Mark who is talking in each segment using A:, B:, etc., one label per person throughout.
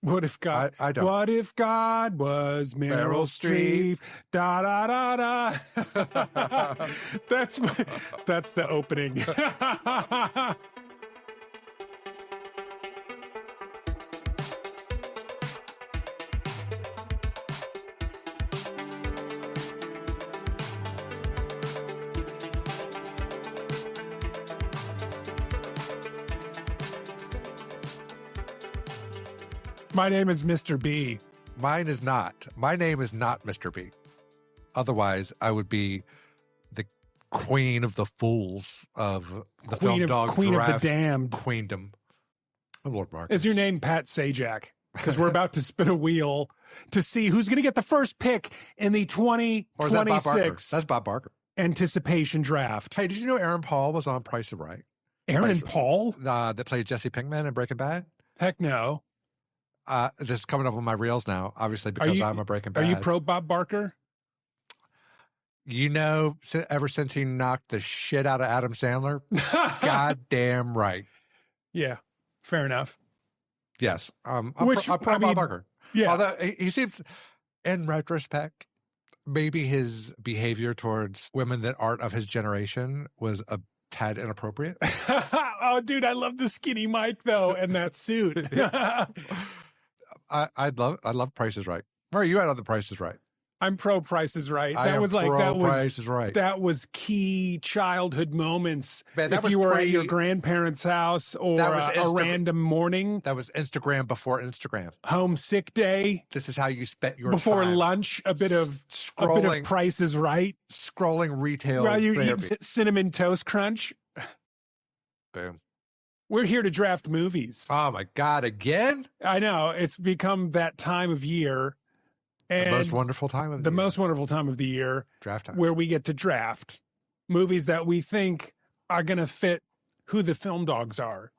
A: What if God?
B: I don't.
A: What if God was Meryl Streep? Da da da da. That's the opening. My name is Mr. B.
B: Mine is not. My name is not Mr. B. Otherwise, I would be the queen of the fools of the
A: Queen of the damned.
B: Queendom. Oh, Lord Marcus.
A: Is your name Pat Sajak? Because we're about to spin a wheel to see who's going to get the first pick in the 2026
B: Or is that Bob Barker? That's Bob Barker.
A: Anticipation draft.
B: Hey, did you know Aaron Paul was on Price is Right?
A: Aaron Paul?
B: That played Jesse Pinkman in Breaking Bad?
A: Heck no.
B: This is coming up on my reels now, obviously, because I'm a Breaking Bad.
A: Are you pro Bob Barker?
B: You know, ever since he knocked the shit out of Adam Sandler, goddamn right.
A: Yeah, fair enough.
B: Yes, I'm pro Bob Barker.
A: Yeah,
B: although he seems, in retrospect, maybe his behavior towards women that aren't of his generation was a tad inappropriate.
A: Oh, dude, I love the skinny Mike though, and that suit.
B: I love Price is Right. Where are you at on the Price is Right?
A: I'm pro Price is Right.
B: Price is Right.
A: That was key childhood moments.
B: Man,
A: if you were at your grandparents' house or a random morning.
B: That was Instagram before Instagram.
A: Homesick day.
B: This is how you spent your
A: before
B: time.
A: lunch. A bit of Price is Right.
B: Scrolling retail.
A: While you eat Cinnamon Toast Crunch.
B: Boom.
A: We're here to draft movies.
B: Oh my God, again?
A: I know. It's become that time of year. And
B: the most wonderful time of the year.
A: most wonderful time of the year.
B: Draft time.
A: Where we get to draft movies that we think are going to fit who the film dogs are.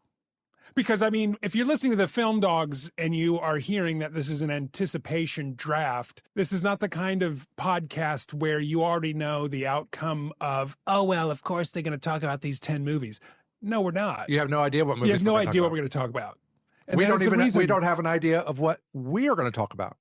A: Because, I mean, if you're listening to the film dogs and you are hearing that this is an anticipation draft, this is not the kind of podcast where you already know the outcome of, oh, well, of course they're going to talk about these 10 movies. No, we're not.
B: You have no idea what movies.
A: You have no idea what we're going to talk about. And
B: we don't have an idea of what we are going to talk about.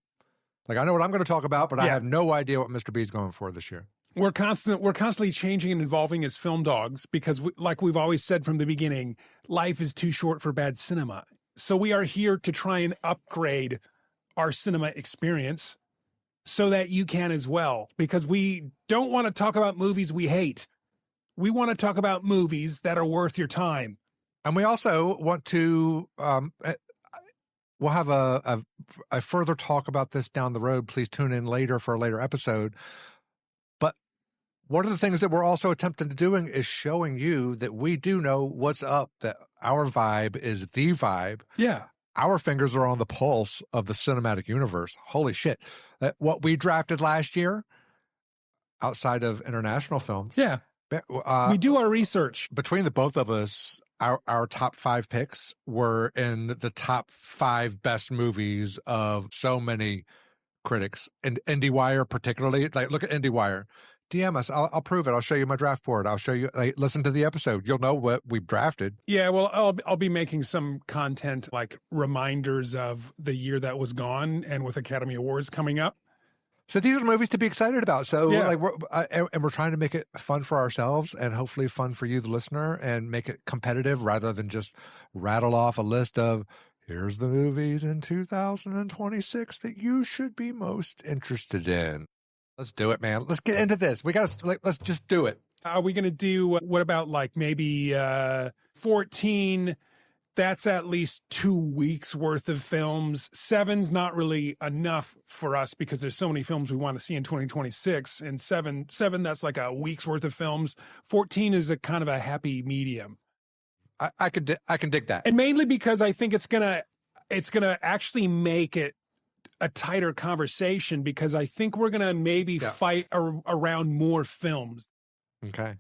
B: Like, I know what I'm going to talk about, but I have no idea what Mr. B is going for this year.
A: We're constantly changing and evolving as film dogs because, like we've always said from the beginning, life is too short for bad cinema. So we are here to try and upgrade our cinema experience so that you can as well. Because we don't want to talk about movies we hate. We want to talk about movies that are worth your time.
B: And we also want to, we'll have a further talk about this down the road. Please tune in later for a later episode. But one of the things that we're also attempting to doing is showing you that we do know what's up, that our vibe is the vibe.
A: Yeah.
B: Our fingers are on the pulse of the cinematic universe. Holy shit. What we drafted last year, outside of international films.
A: Yeah. We do our research.
B: Between the both of us, our top 5 picks were in the top 5 best movies of so many critics. And IndieWire particularly, like, look at IndieWire. DM us. I'll prove it. I'll show you my draft board. I'll show you. Like, listen to the episode. You'll know what we've drafted.
A: Yeah, well, I'll be making some content like reminders of the year that was gone, and with Academy Awards coming up.
B: So these are movies to be excited about. So we're trying to make it fun for ourselves and hopefully fun for you, the listener, and make it competitive rather than just rattle off a list of here's the movies in 2026 that you should be most interested in. Let's do it, man. Let's get into this. Let's just do it.
A: Are we going to do, what about like maybe 14? That's at least 2 weeks worth of films. 7's not really enough for us because there's so many films we want to see in 2026. And seven, that's like a week's worth of films. 14 is a kind of a happy medium.
B: I can dig that.
A: And mainly because I think it's gonna actually make it a tighter conversation because I think we're gonna maybe fight around more films.
B: Okay.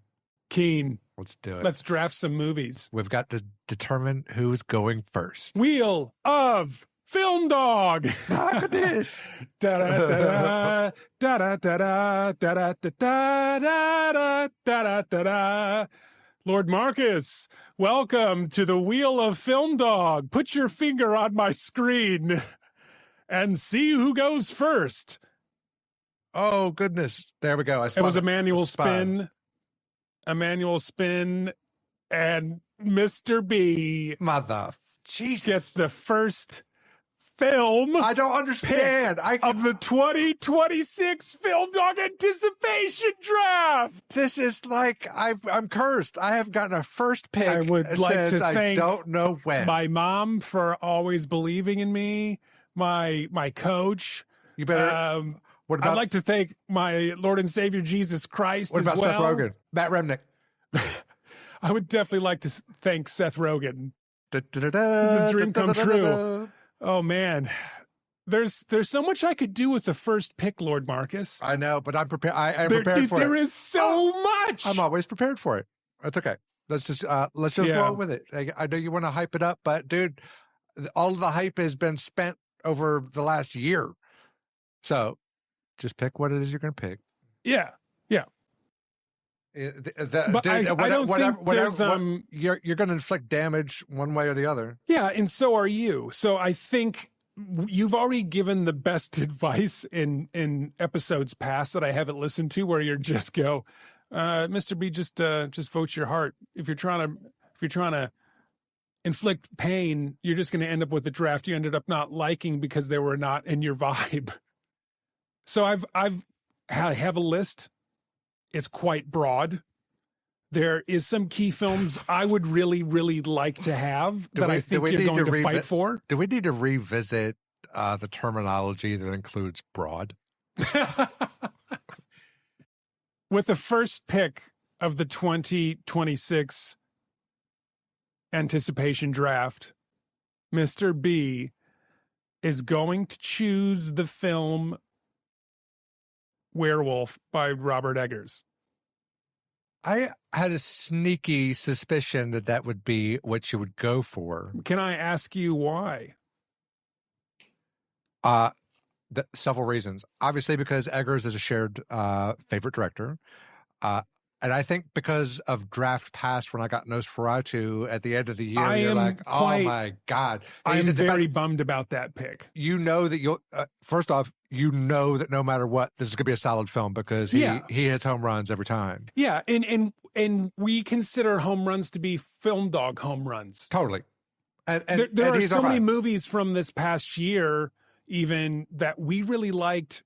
A: Keen.
B: Let's do it.
A: Let's draft some movies.
B: We've got to determine who's going first.
A: Wheel of Film Dog.
B: Look at this.
A: Da da da da da da da da da da da da da. Lord Marcus, welcome to the Wheel of Film Dog. Put your finger on my screen. and see who goes first.
B: Oh, goodness. There we go.
A: It was a manual spin. A manual spin. And Mr. B.
B: Mother. Jesus.
A: Gets the first film.
B: I don't understand.
A: Of the 2026 Film Dog Anticipation Draft.
B: This is like, I'm cursed. I have gotten a first pick.
A: I would like to thank
B: I don't know when.
A: My mom for always believing in me. My coach.
B: You better. What about,
A: I'd like to thank my Lord and Savior Jesus Christ as well.
B: What about Seth Rogen? Matt Remnick.
A: I would definitely like to thank Seth Rogen. This is a dream come true. Oh, man. There's so much I could do with the first pick, Lord Marcus.
B: I know, but I'm prepared. I'm prepared for it.
A: There is so much.
B: I'm always prepared for it. That's okay. Let's just roll with it. I know you want to hype it up, but dude, all of the hype has been spent over the last year. So just pick what it is you're going to pick.
A: Yeah.
B: But I don't think you're going to inflict damage one way or the other.
A: Yeah, and so are you. So I think you've already given the best advice in episodes past that I haven't listened to, where you just go, Mr. B, just vote your heart. If you're trying to inflict pain, you're just going to end up with the draft you ended up not liking because they were not in your vibe. So I have a list. It's quite broad. There is some key films I would really, really like to have I think you're going to fight for.
B: Do we need to revisit the terminology that includes broad?
A: With the first pick of the 2026 anticipation draft, Mr. B is going to choose the film Werewolf by Robert Eggers.
B: I had a sneaky suspicion that would be what you would go for.
A: Can I ask you why?
B: Several reasons. Obviously, because Eggers is a shared favorite director. And I think because of draft past, when I got Nosferatu at the end of the year, you're like, oh my God.
A: I am very bummed about that pick.
B: You know that you'll, first off, you know that no matter what, this is going to be a solid film because he hits home runs every time.
A: Yeah. And we consider home runs to be film dog home runs.
B: Totally. And
A: there are so many movies from this past year, even that we really liked,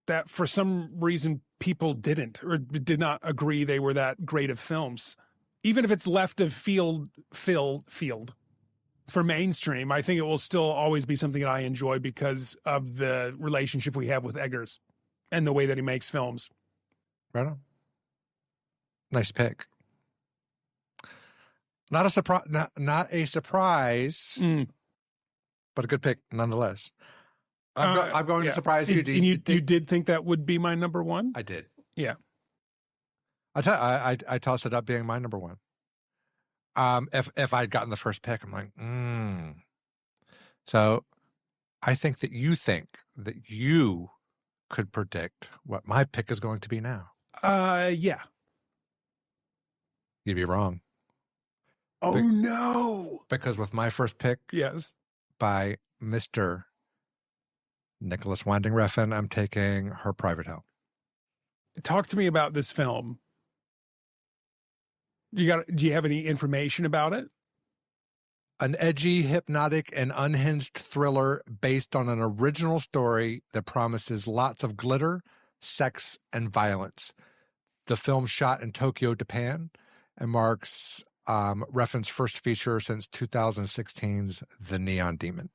A: that for some reason people didn't or did not agree they were that great of films. Even if it's left of field for mainstream, I think it will still always be something that I enjoy because of the relationship we have with Eggers and the way that he makes films.
B: Right on. Nice pick. Not a surprise, not a surprise, but a good pick nonetheless. I'm going to surprise you.
A: You did think that would be my number one?
B: I did.
A: Yeah.
B: I tossed it up being my number one. If I'd gotten the first pick, I'm like, So I think that you could predict what my pick is going to be now.
A: Yeah.
B: You'd be wrong.
A: Oh, no.
B: Because with my first pick,
A: yes,
B: by Mr. Nicholas Winding Refn, I'm taking Her Private Hell.
A: Talk to me about this film. Do you have any information about it?
B: An edgy, hypnotic, and unhinged thriller based on an original story that promises lots of glitter, sex, and violence. The film shot in Tokyo, Japan, and marks Refn's first feature since 2016's The Neon Demon.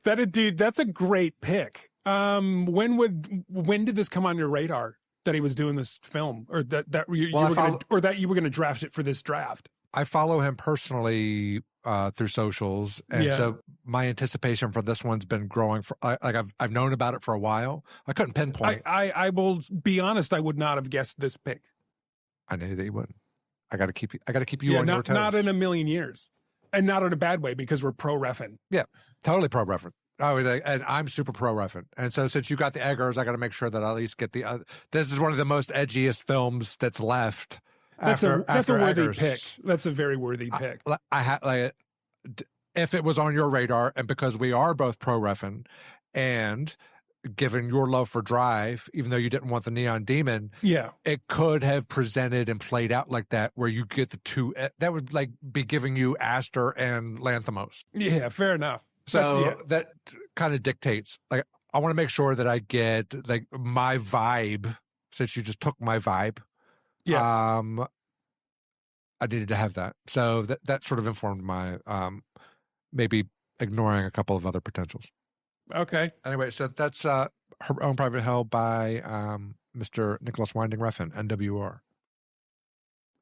A: That's a great pick. When did this come on your radar that he was doing this film, or that you were going to draft it for this draft?
B: I follow him personally through socials, and so my anticipation for this one's been growing. I've known about it for a while. I couldn't pinpoint.
A: I will be honest. I would not have guessed this pick.
B: I knew that you wouldn't. I got to keep you on your toes.
A: Not in a million years, and not in a bad way because we're pro Refn.
B: Yeah, totally pro Refn. Oh, and I'm super pro Refn. And so since you got the Eggers, I got to make sure that I at least get the. This is one of the most edgiest films that's left. That's a worthy
A: pick. That's a very worthy pick.
B: if it was on your radar, and because we are both pro-reffing, and given your love for Drive, even though you didn't want the Neon Demon, it could have presented and played out like that, where you get the two. That would like be giving you Aster and Lanthimos.
A: Yeah, fair enough.
B: So that kind of dictates. Like, I want to make sure that I get like my vibe. Since you just took my vibe, I needed to have that. So that sort of informed my maybe ignoring a couple of other potentials.
A: Okay.
B: Anyway, so that's Her Own Private Hell by Mr. Nicholas Winding Refn, NWR.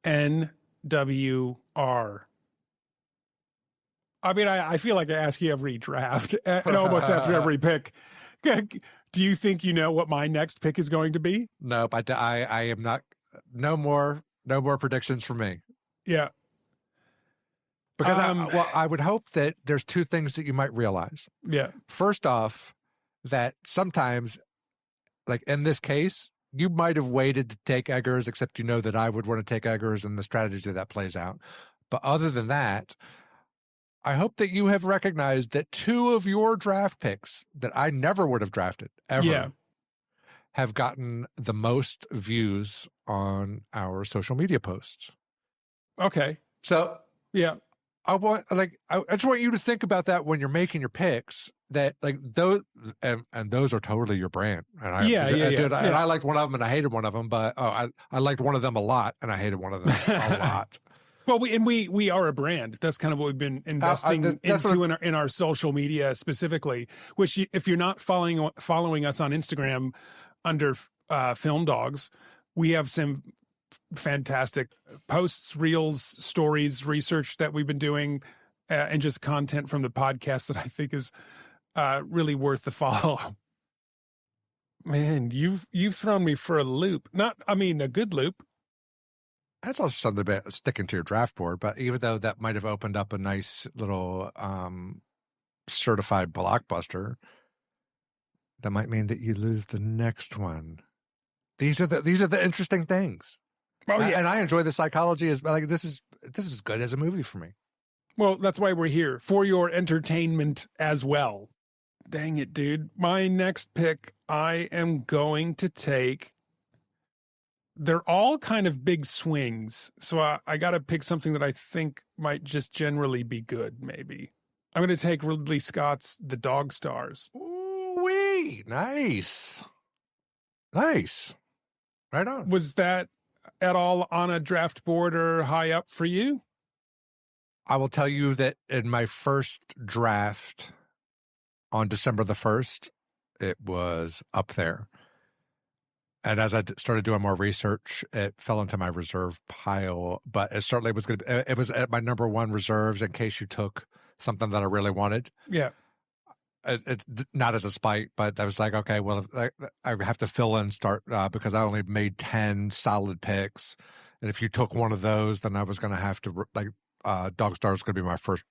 A: NWR. I mean, I feel like I ask you every draft and almost after every pick. Do you think you know what my next pick is going to be?
B: Nope, I am not. No more predictions for me.
A: Yeah.
B: Because I would hope that there's two things that you might realize.
A: Yeah.
B: First off, that sometimes, like in this case, you might have waited to take Eggers, except you know that I would want to take Eggers and the strategy that plays out. But other than that, I hope that you have recognized that two of your draft picks that I never would have drafted ever have gotten the most views on our social media posts.
A: Okay.
B: So, I just want you to think about that when you're making your picks, that like those, and those are totally your brand. And I liked one of them and I hated one of them, but I liked one of them a lot and I hated one of them a lot.
A: Well, we are a brand. That's kind of what we've been investing into in our social media specifically. Which, if you're not following us on Instagram under Film Dogs, we have some fantastic posts, reels, stories, research that we've been doing, and just content from the podcast that I think is really worth the follow. Man, you've thrown me for a loop. A good loop.
B: That's also something about sticking to your draft board, but even though that might have opened up a nice little certified blockbuster, that might mean that you lose the next one. These are the interesting things. Oh yeah, and I enjoy the psychology as like this is as good as a movie for me.
A: Well, that's why we're here, for your entertainment as well. Dang it, dude! My next pick, I am going to take. They're all kind of big swings, so I got to pick something that I think might just generally be good. Maybe I'm going to take Ridley Scott's The Dog Stars.
B: Ooh-wee. Nice. Right on.
A: Was that at all on a draft board or high up for you?
B: I will tell you that in my first draft on December the 1st, it was up there. And as I started doing more research, it fell into my reserve pile. But it certainly was going to. It was at my number one reserves in case you took something that I really wanted.
A: Yeah.
B: It not as a spite, but I was like, okay, well, I have to fill in start because I only made 10 solid picks, and if you took one of those, then I was going to have to Dog Star is going to be my first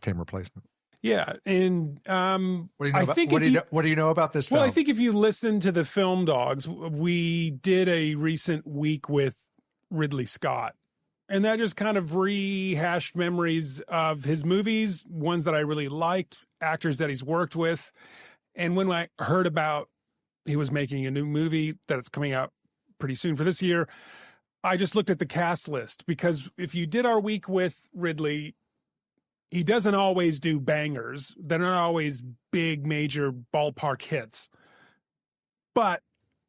B: team replacement.
A: Yeah, and
B: what do you know about this film?
A: Well, I think if you listen to the Film Dogs, we did a recent week with Ridley Scott, and that just kind of rehashed memories of his movies, ones that I really liked, actors that he's worked with. And when I heard about he was making a new movie that's coming out pretty soon for this year, I just looked at the cast list, because if you did our week with Ridley, he doesn't always do bangers. They're not always big, major ballpark hits. But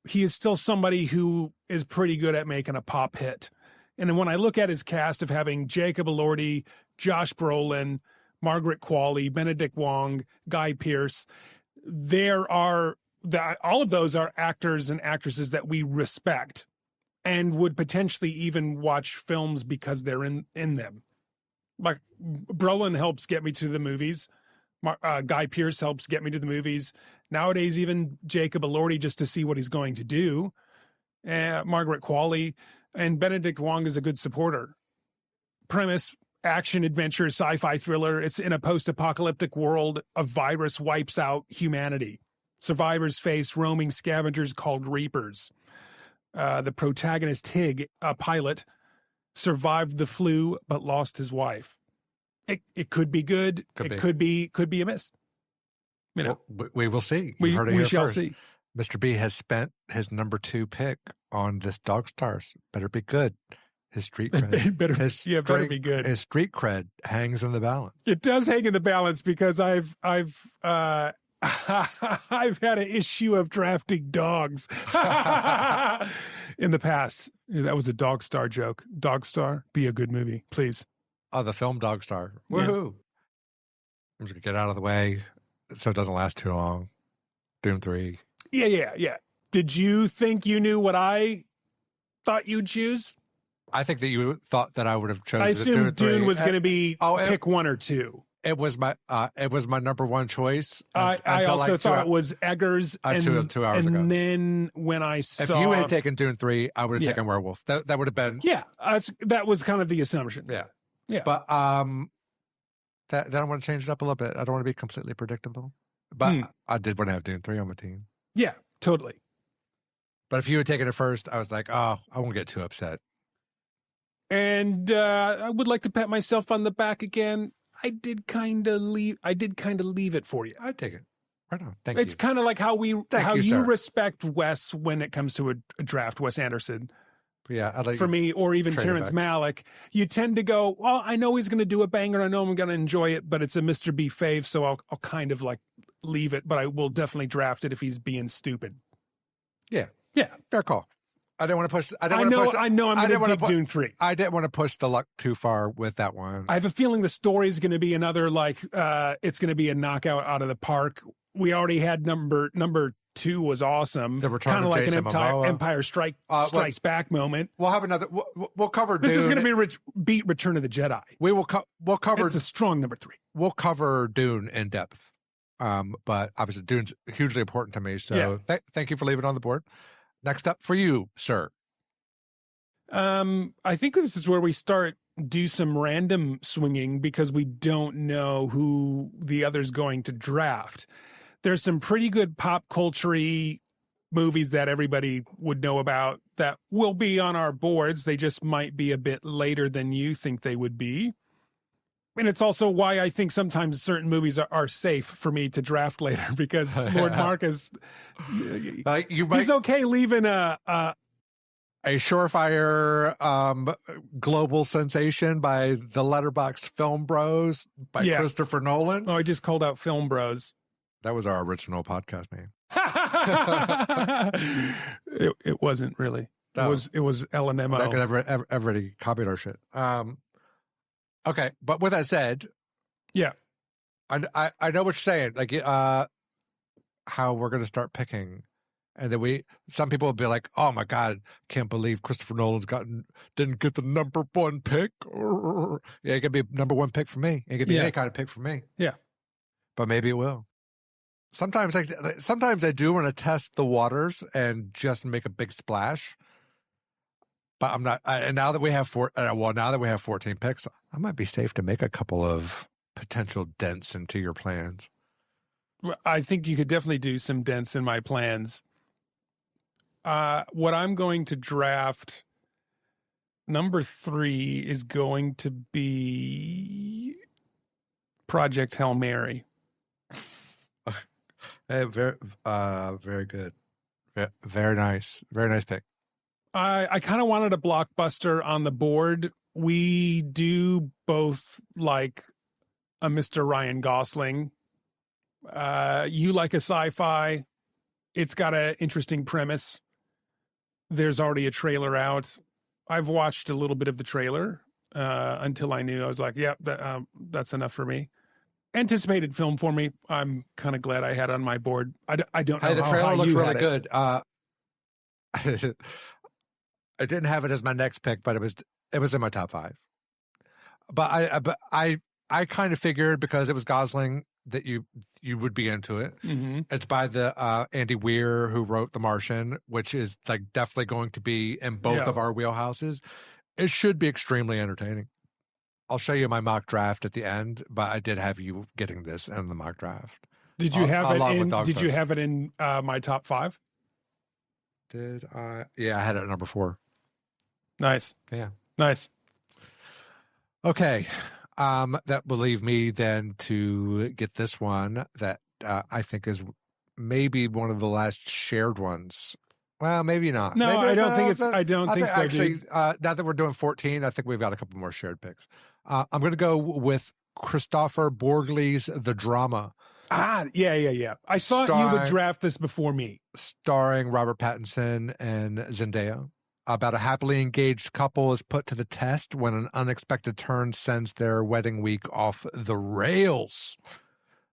A: he is still somebody who is pretty good at making a pop hit. And when I look at his cast of having Jacob Elordi, Josh Brolin, Margaret Qualley, Benedict Wong, Guy Pearce, all of those are actors and actresses that we respect and would potentially even watch films because they're in them. Like, Brolin helps get me to the movies. Guy Pearce helps get me to the movies. Nowadays, even Jacob Elordi, just to see what he's going to do. Margaret Qualley and Benedict Wong is a good supporter. Premise, action, adventure, sci-fi thriller. It's in a post-apocalyptic world. A virus wipes out humanity. Survivors face roaming scavengers called Reapers. The protagonist, Hig, a pilot, survived the flu but lost his wife. It could be good. Could be a miss. You know,
B: well, we will see.
A: We shall
B: first.
A: see.
B: Mr. B has spent his number 2 pick on this Dog Stars. Better be good. His street cred.
A: better be good.
B: His street cred hangs in the balance.
A: It does hang in the balance because I've I've had an issue of drafting dogs in the past. That was a Dog Star joke. Dog Star, be a good movie, please.
B: Oh, the film Dog Star. Woohoo! I'm just gonna get out of the way so it doesn't last too long. Dune 3.
A: Yeah. Did you think you knew what I thought you'd choose?
B: I think that you thought that I would have chosen.
A: I assumed Dune was going to be pick 1 or 2.
B: It was my number 1 choice.
A: I also thought it was Eggers.
B: Two hours ago.
A: And then when I saw,
B: if you had taken Dune 3, I would have taken Werewolf. That would have been
A: that was kind of the assumption.
B: Yeah. But then I want to change it up a little bit. I don't want to be completely predictable. But I did want to have Dune 3 on my team.
A: Yeah, totally.
B: But if you had taken it first, I was like, oh, I won't get too upset.
A: And I would like to pat myself on the back again. I did kind of leave it for you.
B: I'd take it. Right on. Thank you.
A: It's kind of like how you
B: sir.
A: respect Wes when it comes to a draft, Wes Anderson.
B: Yeah, I'd like
A: for me, or even Terrence Malick. You tend to go, well, I know he's going to do a banger. I know I'm going to enjoy it, but it's a Mr. B fave, so I'll kind of like leave it, but I will definitely draft it if he's being stupid.
B: Yeah. Fair call. I didn't want to push.
A: I know I'm going to dig Dune 3.
B: I didn't want to push the luck too far with that one.
A: I have a feeling the story is going to be another it's going to be a knockout out of the park. We already had number 2 was awesome.
B: The return
A: kind of like
B: Jason
A: an Empire Strikes Back moment.
B: We'll have another. We'll cover.
A: This
B: Dune.
A: is going to be beat Return of the Jedi.
B: We'll cover.
A: It's a strong number 3.
B: We'll cover Dune in depth. But obviously Dune's hugely important to me. So thank you for leaving it on the board. Next up for you, sir.
A: I think this is where we do some random swinging because we don't know who the other's going to draft. There's some pretty good pop culture-y movies that everybody would know about that will be on our boards. They just might be a bit later than you think they would be. And it's also why I think sometimes certain movies are safe for me to draft later because Lord Marcus, he's okay leaving a
B: surefire global sensation by the Letterboxd Film Bros by Christopher Nolan.
A: Oh, I just called out Film Bros.
B: That was our original podcast name.
A: It wasn't really.
B: No.
A: It was LNMO.
B: Everybody copied our shit. Okay, but with that said, I know what you're saying. Like how we're going to start picking, and then some people will be like, "Oh my god, can't believe Christopher Nolan's didn't get the number 1 pick." Yeah, it could be number 1 pick for me. It could be any kind of pick for me.
A: Yeah,
B: but maybe it will. Sometimes I do want to test the waters and just make a big splash. But I'm not. And now that we have 14 picks, I might be safe to make a couple of potential dents into your plans.
A: I think you could definitely do some dents in my plans. What I'm going to draft, number 3 is going to be Project Hail Mary.
B: Very good. Very nice. Very nice pick.
A: I kind of wanted a blockbuster on the board. We do both like a Mr. Ryan Gosling. You like a sci-fi. It's got an interesting premise. There's already a trailer out. I've watched a little bit of the trailer until I knew. I was like, that's enough for me. Anticipated film for me. I'm kind of glad I had it on my board. I don't know.
B: The
A: how
B: trailer looks really good. I didn't have it as my next pick, but it was in my top 5. But I kind of figured because it was Gosling that you would be into it.
A: Mm-hmm.
B: It's by the Andy Weir who wrote The Martian, which is like definitely going to be in both of our wheelhouses. It should be extremely entertaining. I'll show you my mock draft at the end, but I did have you getting this in the mock draft.
A: Did you have it in my top 5?
B: Did I? Yeah, I had it at number 4.
A: Nice.
B: Yeah.
A: Nice.
B: Okay. That will leave me then to get this one that I think is maybe one of the last shared ones. Well, maybe not.
A: No,
B: maybe,
A: I don't think it's. I don't think so.
B: Actually, now that we're doing 14, I think we've got a couple more shared picks. I'm going to go with Christopher Borgle's The Drama.
A: Yeah. I thought you would draft this before me.
B: Starring Robert Pattinson and Zendaya. About a happily engaged couple is put to the test when an unexpected turn sends their wedding week off the rails.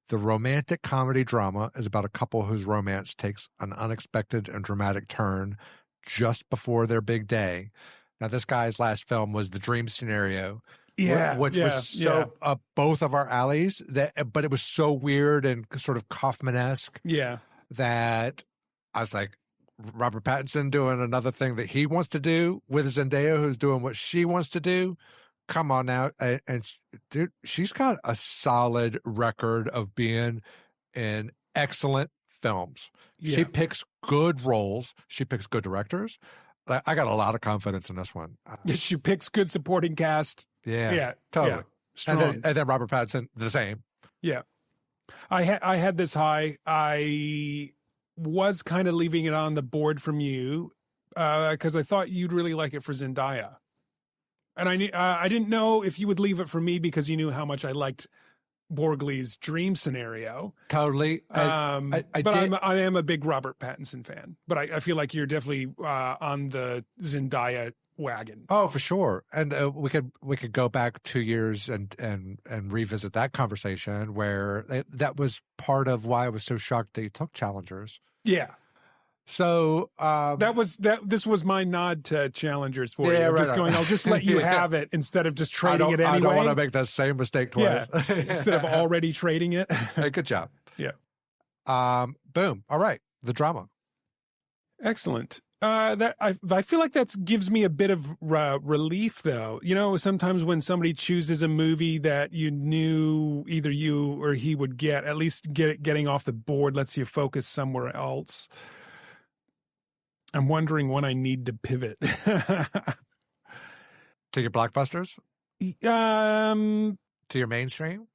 B: The romantic comedy drama is about a couple whose romance takes an unexpected and dramatic turn just before their big day. Now, this guy's last film was The Dream Scenario, which was so up both of our alleys. But it was so weird and sort of Kaufman-esque.
A: Yeah,
B: that I was like, Robert Pattinson doing another thing that he wants to do with Zendaya, who's doing what she wants to do. Come on now. And dude, she's got a solid record of being in excellent films. Yeah. She picks good roles. She picks good directors. I got a lot of confidence in this one.
A: She picks good supporting cast.
B: Yeah, totally.
A: Yeah, strong.
B: And then Robert Pattinson, the same.
A: Yeah. I had this high. I was kind of leaving it on the board from you because I thought you'd really like it for Zendaya. And I didn't know if you would leave it for me because you knew how much I liked Borgle's Dream Scenario.
B: Totally.
A: I am a big Robert Pattinson fan, but I feel like you're definitely on the Zendaya wagon.
B: Oh, for sure. And we could go back 2 years and revisit that conversation where that was part of why I was so shocked that you took Challengers.
A: Yeah.
B: So
A: this was my nod to Challengers for you.
B: Right,
A: just going, I'll just let you have it instead of just trading it anyway.
B: I don't want to make that same mistake twice.
A: Yeah. Instead of already trading it.
B: Hey, good job.
A: Yeah.
B: Boom. All right. The Drama.
A: Excellent. I feel like that gives me a bit of relief, though. You know, sometimes when somebody chooses a movie that you knew either you or he would get, at least getting off the board lets you focus somewhere else. I'm wondering when I need to pivot.
B: To your blockbusters? To your mainstream?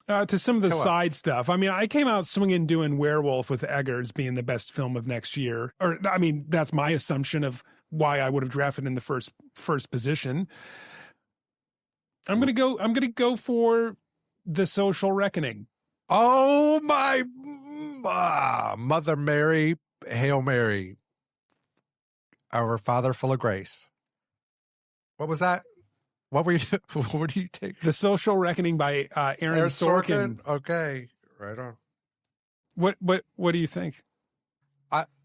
A: To some of the side stuff. I mean, I came out swinging doing Werewolf with Eggers being the best film of next year. Or, I mean, that's my assumption of why I would have drafted in the first position. I'm gonna go for The Social Reckoning.
B: Oh my Mother Mary, Hail Mary, Our Father full of grace. What was that? What were you? What do you take?
A: The Social Reckoning by Aaron Sorkin.
B: Okay, right on.
A: What do you think?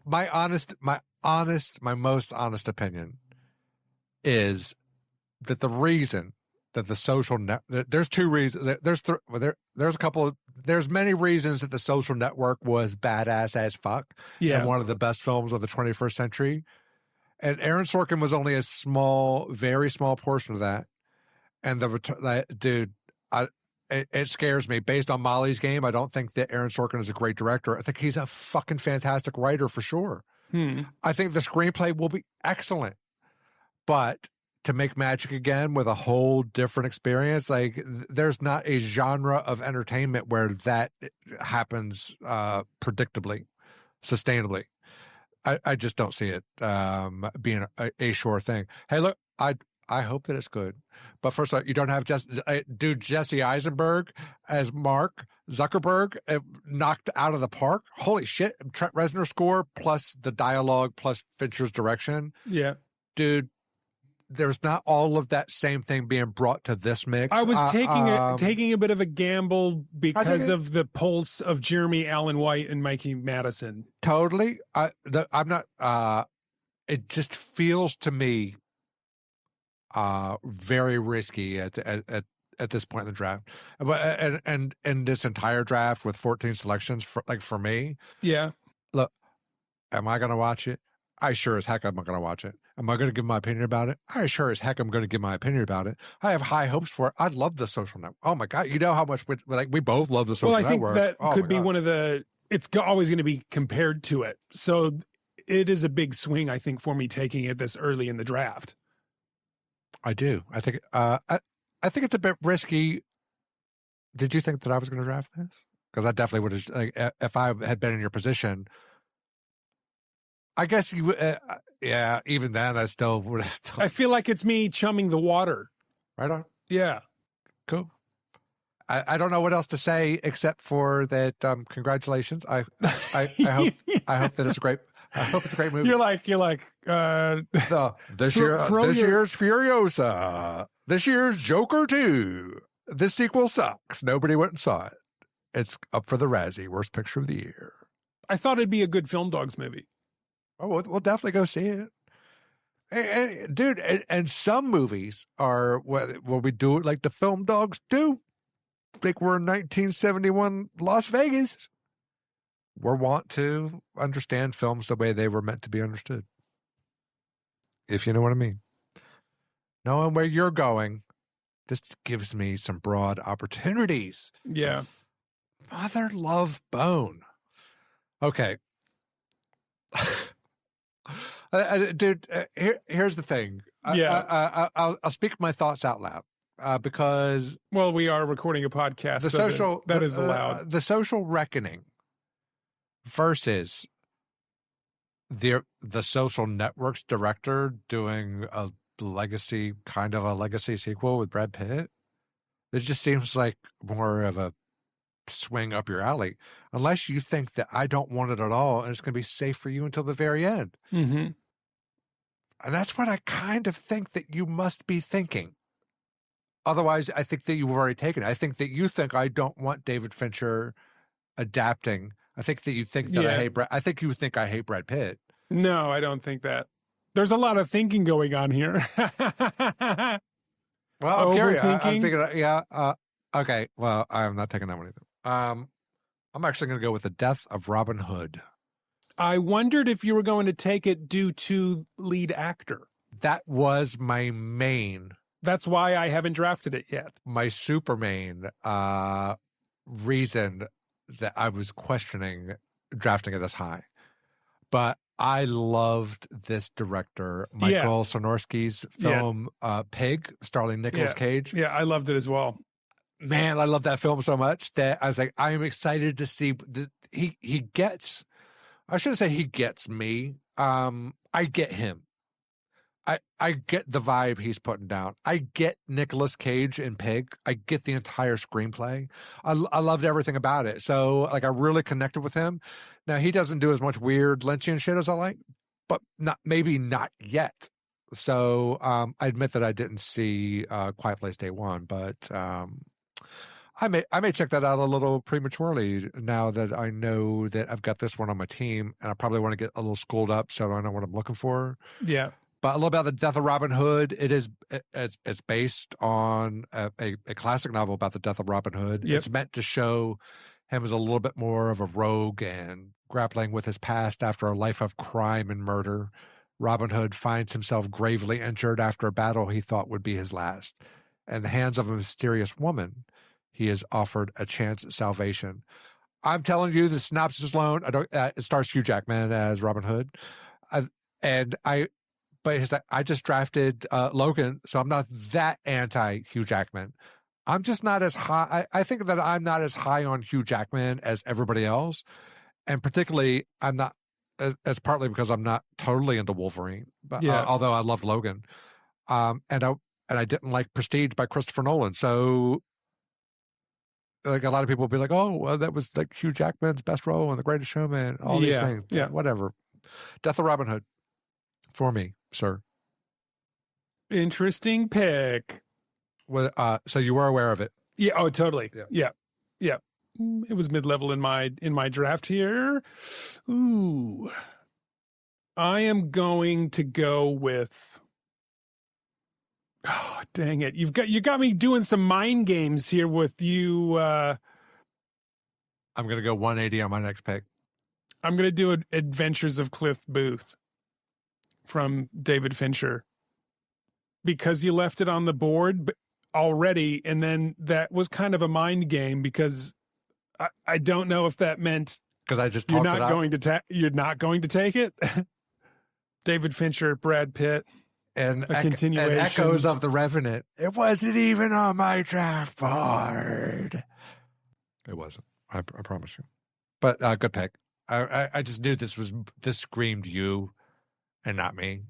B: My most honest opinion is that the reason that the social there's two reasons. There's a couple. There's many reasons that The Social Network was badass as fuck.
A: Yeah,
B: and one of the best films of the 21st century. And Aaron Sorkin was only a very small portion of that. And dude, it scares me. Based on Molly's Game, I don't think that Aaron Sorkin is a great director. I think he's a fucking fantastic writer for sure. I think the screenplay will be excellent. But to make magic again with a whole different experience, like there's not a genre of entertainment where that happens predictably, sustainably. I just don't see it being a sure thing. Hey, look, I hope that it's good. But first of all, you don't have Jesse Eisenberg as Mark Zuckerberg knocked out of the park. Holy shit. Trent Reznor score plus the dialogue plus Fincher's direction.
A: Yeah.
B: Dude, there's not all of that same thing being brought to this mix.
A: I was taking a bit of a gamble because of the pulse of Jeremy Allen White and Mikey Madison.
B: Totally. I'm not. It just feels to me very risky at this point in the draft, and this entire draft with 14 selections for me.
A: Yeah.
B: Look, am I going to watch it? I sure as heck I'm going to watch it. Am I going to give my opinion about it? I sure as heck I'm going to give my opinion about it. I have high hopes for it. I love The Social Network. Oh my God. You know how much we both love The Social Network.
A: Well, I think that could be one of it's always going to be compared to it. So it is a big swing, I think, for me taking it this early in the draft.
B: I do. I think I think it's a bit risky. Did you think that I was going to draft this? Because I definitely would have, like, if I had been in your position, I guess you, yeah, even then I still would have.
A: I feel like it's me chumming the water.
B: Right on.
A: Yeah.
B: Cool. I don't know what else to say except for that. Congratulations. I hope that it's a great. I hope it's a great movie.
A: You're like
B: this year's Furiosa. This year's Joker 2. This sequel sucks. Nobody went and saw it. It's up for the Razzie Worst Picture of the Year.
A: I thought it'd be a good Film Dogs movie.
B: Oh, we'll definitely go see it. And, dude, and some movies are what we do it like the Film Dogs do. Like we're in 1971 Las Vegas. We want to understand films the way they were meant to be understood. If you know what I mean. Knowing where you're going, this gives me some broad opportunities.
A: Yeah.
B: Mother Love Bone. Okay. Dude, here's the thing.
A: Yeah.
B: I'll speak my thoughts out loud. Because
A: we are recording a podcast. That is allowed.
B: The Social Reckoning versus the Social Network's director doing a legacy sequel with Brad Pitt. It just seems like more of a swing up your alley, unless you think that I don't want it at all and it's going to be safe for you until the very end.
A: Mm-hmm.
B: And that's what I kind of think that you must be thinking. Otherwise, I think that you've already taken it. I think that you think I don't want David Fincher adapting. I think that you think that I think you think I hate Brad Pitt.
A: No, I don't think that. There's a lot of thinking going on here.
B: Well, I'm curious. I'm thinking, okay. Well, I'm not taking that one either. I'm actually going to go with The Death of Robin Hood.
A: I wondered if you were going to take it due to lead actor.
B: That was my main.
A: That's why I haven't drafted it yet.
B: My super main reason that I was questioning drafting it this high. But I loved this director, Michael Sonorsky's film Pig, starring Nicolas Cage.
A: Yeah, I loved it as well.
B: Man, I love that film so much that I was like, I am excited to see. He gets, I shouldn't say he gets me. I get him. I get the vibe he's putting down. I get Nicolas Cage in Pig. I get the entire screenplay. I loved everything about it. So, like, I really connected with him. Now, he doesn't do as much weird Lynchian shit as I like, but maybe not yet. So, I admit that I didn't see Quiet Place Day One, but I may check that out a little prematurely now that I know that I've got this one on my team, and I probably want to get a little schooled up so I know what I'm looking for.
A: Yeah.
B: But a little about The Death of Robin Hood. It's based on a classic novel about the death of Robin Hood.
A: Yep.
B: It's meant to show him as a little bit more of a rogue and grappling with his past after a life of crime and murder. Robin Hood finds himself gravely injured after a battle he thought would be his last. In the hands of a mysterious woman, he is offered a chance at salvation. I'm telling you, the synopsis alone, it stars Hugh Jackman as Robin Hood. But I just drafted Logan, so I'm not that anti Hugh Jackman. I'm just not as high. I think that I'm not as high on Hugh Jackman as everybody else. And particularly, I'm not, as partly because I'm not totally into Wolverine, but although I loved Logan. And I didn't like Prestige by Christopher Nolan. So, like, a lot of people will be like, oh, well, that was like Hugh Jackman's best role in The Greatest Showman, all these things.
A: Yeah.
B: Whatever. Death of Robin Hood for me, sir.
A: Interesting pick.
B: Well, so you were aware of it?
A: Yeah. Oh, totally. Yeah. It was mid-level in my draft here. Ooh, I am going to go with. Oh, dang it! You got me doing some mind games here with you.
B: I'm going to go 180 on my next pick.
A: I'm going to do Adventures of Cliff Booth from David Fincher, because you left it on the board already, and then that was kind of a mind game because I don't know if that meant
B: because I just
A: you're not going to take it. David Fincher, Brad Pitt.
B: and
A: a continuation.
B: And echoes of The Revenant. It wasn't even on my draft board. It wasn't. I promise you. But good pick. I just knew this screamed you and not me.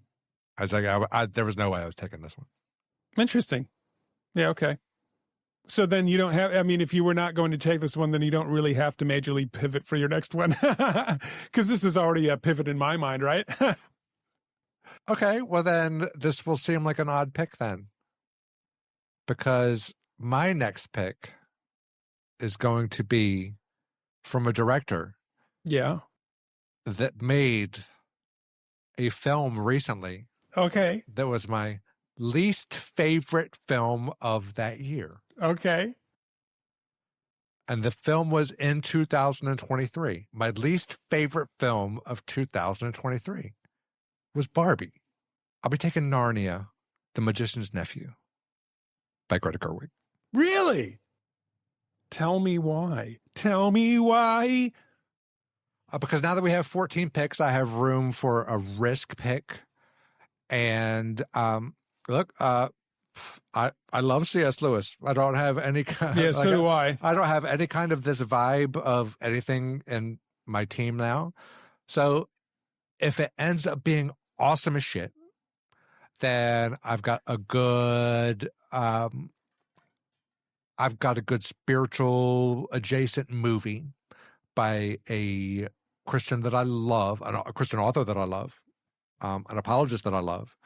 B: I was like, there was no way I was taking this one.
A: Interesting. Yeah, okay. So then you don't have, I mean, if you were not going to take this one, then you don't really have to majorly pivot for your next one. Because this is already a pivot in my mind, right?
B: Okay, well then this will seem like an odd pick then. Because my next pick is going to be from a director.
A: Yeah.
B: That made a film recently.
A: Okay.
B: That was my least favorite film of that year.
A: Okay.
B: And the film was in 2023. My least favorite film of 2023 was Barbie. I'll be taking Narnia, The Magician's Nephew by Greta Gerwig.
A: Really? Tell me why. Tell me why.
B: Because now that we have 14 picks, I have room for a risk pick. And look, I love C.S. Lewis. I don't have any kind.
A: Yeah, so do I.
B: I don't have any kind of this vibe of anything in my team now. So if it ends up being awesome as shit, then I've got a good spiritual adjacent movie by a Christian that I love, a Christian author that I love, an apologist that I love,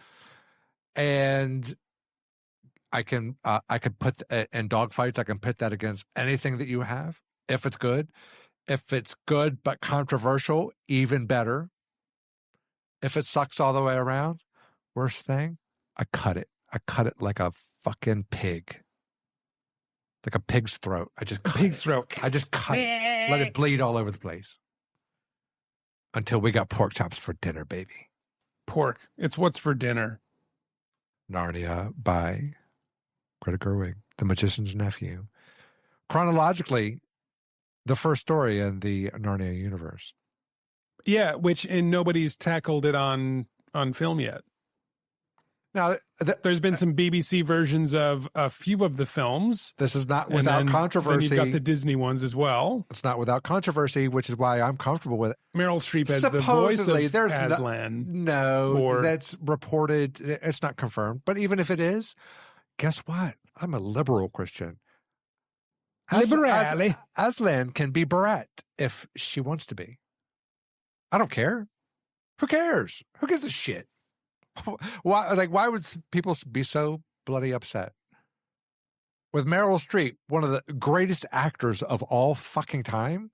B: and I can put in dogfights. I can put that against anything that you have if it's good. If it's good but controversial, even better. If it sucks all the way around, worst thing, I cut it. I cut it like a fucking pig. Like a pig's throat. I just cut
A: pig's throat.
B: I just cut it. Let it bleed all over the place. Until we got pork chops for dinner, baby.
A: Pork. It's what's for dinner.
B: Narnia by Greta Gerwig, The Magician's Nephew. Chronologically, the first story in the Narnia universe.
A: Yeah, and nobody's tackled it on film yet.
B: Now,
A: there's been some BBC versions of a few of the films.
B: This is not without controversy.
A: Then you've got the Disney ones as well.
B: It's not without controversy, which is why I'm comfortable with it.
A: Meryl Streep as the voice of Aslan.
B: That's reported. It's not confirmed. But even if it is, guess what? I'm a liberal Christian. Aslan can be Barat if she wants to be. I don't care. Who cares? Who gives a shit? Why would people be so bloody upset? With Meryl Streep, one of the greatest actors of all fucking time.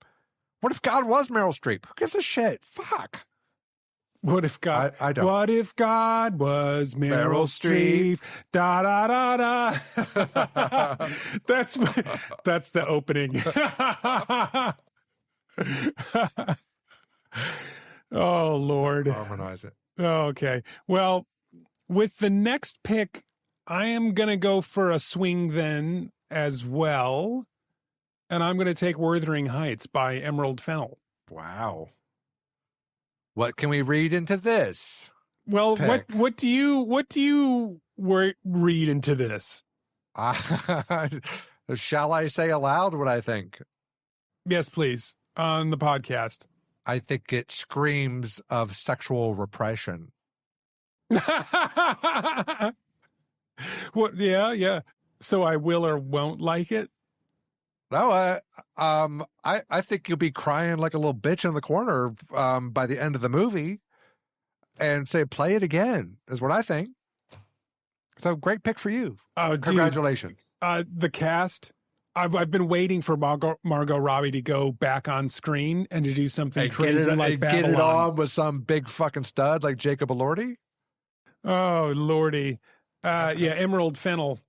B: What if God was Meryl Streep? Who gives a shit? Fuck.
A: What if God?
B: I don't.
A: What if God was Meryl Streep? Da da da da. That's the opening. Oh Lord.
B: Harmonize it.
A: Okay. Well, with the next pick, I am going to go for a swing then as well. And I'm going to take Wuthering Heights by Emerald Fennell.
B: Wow. What can we read into this?
A: Well, what do you read into this?
B: Shall I say aloud what I think?
A: Yes, please. On the podcast.
B: I think it screams of sexual repression.
A: What? Yeah. So I will or won't like it?
B: No, I think you'll be crying like a little bitch in the corner by the end of the movie, and say, "Play it again," is what I think. So great pick for you. Congratulations.
A: Dude, the cast. I've been waiting for Margot Robbie to go back on screen and to do something crazy like Babylon.
B: Get it on with some big fucking stud like Jacob Elordi.
A: Oh Lordy, yeah, Emerald Fennell.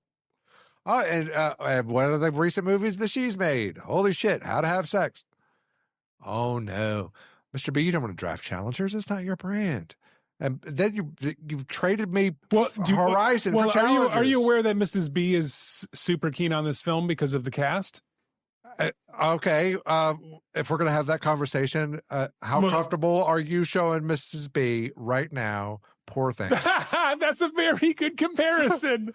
B: Oh, and one of the recent movies that she's made. Holy shit! How to Have Sex. Oh no, Mr. B, you don't want to draft challengers. It's not your brand. And then you've traded me Horizon for challengers.
A: Are you aware that Mrs. B is super keen on this film because of the cast?
B: Okay. If we're going to have that conversation, how comfortable are you showing Mrs. B right now poor thing.
A: That's a very good comparison.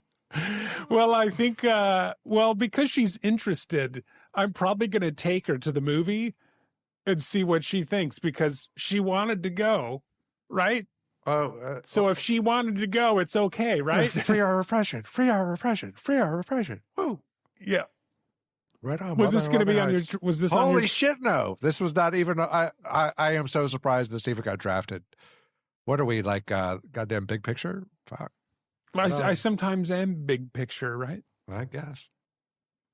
A: Well, I think, because she's interested, I'm probably going to take her to the movie and see what she thinks, because she wanted to go, right? So if she wanted to go, it's okay, right?
B: Free our repression. Free our repression. Free our repression. Woo.
A: Yeah.
B: Right on.
A: Was this going to be on your? Was this on your?
B: Holy shit! No, this was not even. I am so surprised this even got drafted. What are we like? Goddamn big picture. Fuck.
A: I sometimes am big picture, right?
B: I guess.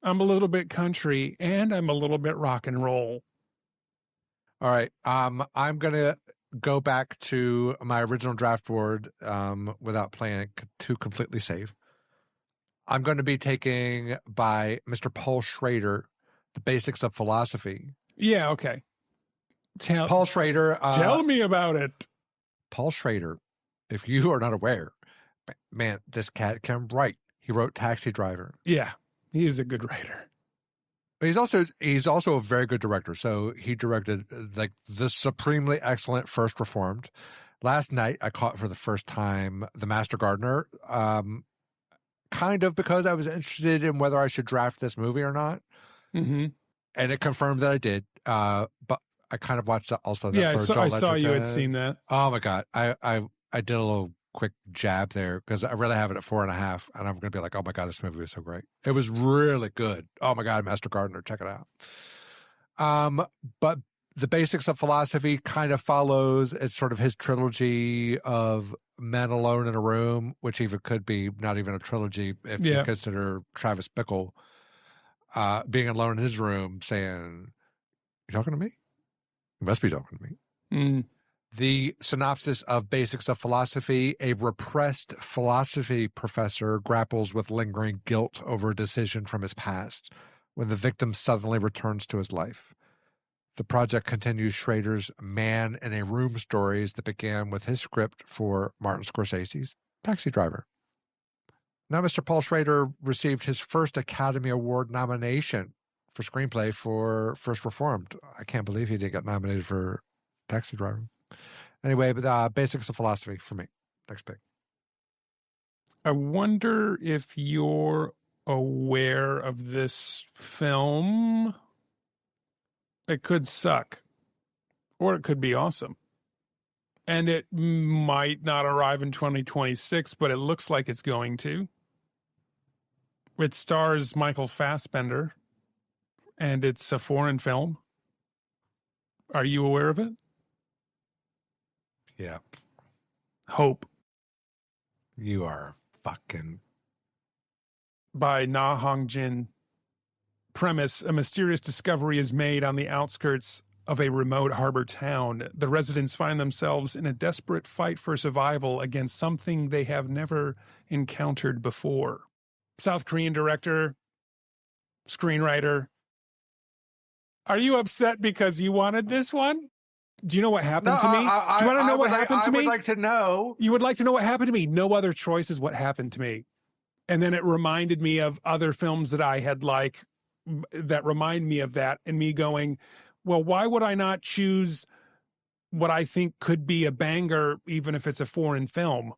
A: I'm a little bit country and I'm a little bit rock and roll.
B: All right. I'm gonna go back to my original draft board without playing it too completely safe. I'm going to be taking by Mr. Paul Schrader, The Basics of Philosophy.
A: Yeah, okay.
B: Paul Schrader.
A: Tell me about it.
B: Paul Schrader, if you are not aware, man, this cat can write. He wrote Taxi Driver.
A: Yeah, he is a good writer.
B: He's also a very good director. So he directed like the supremely excellent First Reformed. Last night, I caught for the first time The Master Gardener. Kind of because I was interested in whether I should draft this movie or not.
A: Mm-hmm.
B: And it confirmed that I did. But I kind of watched also that.
A: Yeah, I saw you had seen that.
B: Oh my God. I did a little quick jab there because I really have it at 4.5. And I'm going to be like, oh my God, this movie was so great. It was really good. Oh my God, Master Gardener, check it out. But The Basics of Philosophy kind of follows, it's sort of his trilogy of Men Alone in a Room, which even could be not even a trilogy if you consider Travis Bickle being alone in his room saying, you talking to me? You must be talking to me.
A: Mm.
B: The synopsis of Basics of Philosophy: a repressed philosophy professor grapples with lingering guilt over a decision from his past when the victim suddenly returns to his life. The project continues Schrader's Man in a Room stories that began with his script for Martin Scorsese's Taxi Driver. Now, Mr. Paul Schrader received his first Academy Award nomination for screenplay for First Reformed. I can't believe he didn't get nominated for Taxi Driver. Anyway, but Basics of Philosophy for me. Next pick.
A: I wonder if you're aware of this film. It could suck, or it could be awesome. And it might not arrive in 2026, but it looks like it's going to. It stars Michael Fassbender, and it's a foreign film. Are you aware of it?
B: Yeah.
A: Hope.
B: You are fucking...
A: By Na Hong Jin. Premise: a mysterious discovery is made on the outskirts of a remote harbor town. The residents find themselves in a desperate fight for survival against something they have never encountered before. South Korean director, screenwriter. Are you upset because you wanted this one? Do you know what happened to me? Do you want to know what happened to me?
B: I would like to know.
A: You would like to know what happened to me? No Other Choice is what happened to me. And then it reminded me of other films that I had that remind me of that, and me going, well, why would I not choose what I think could be a banger, even if it's a foreign film?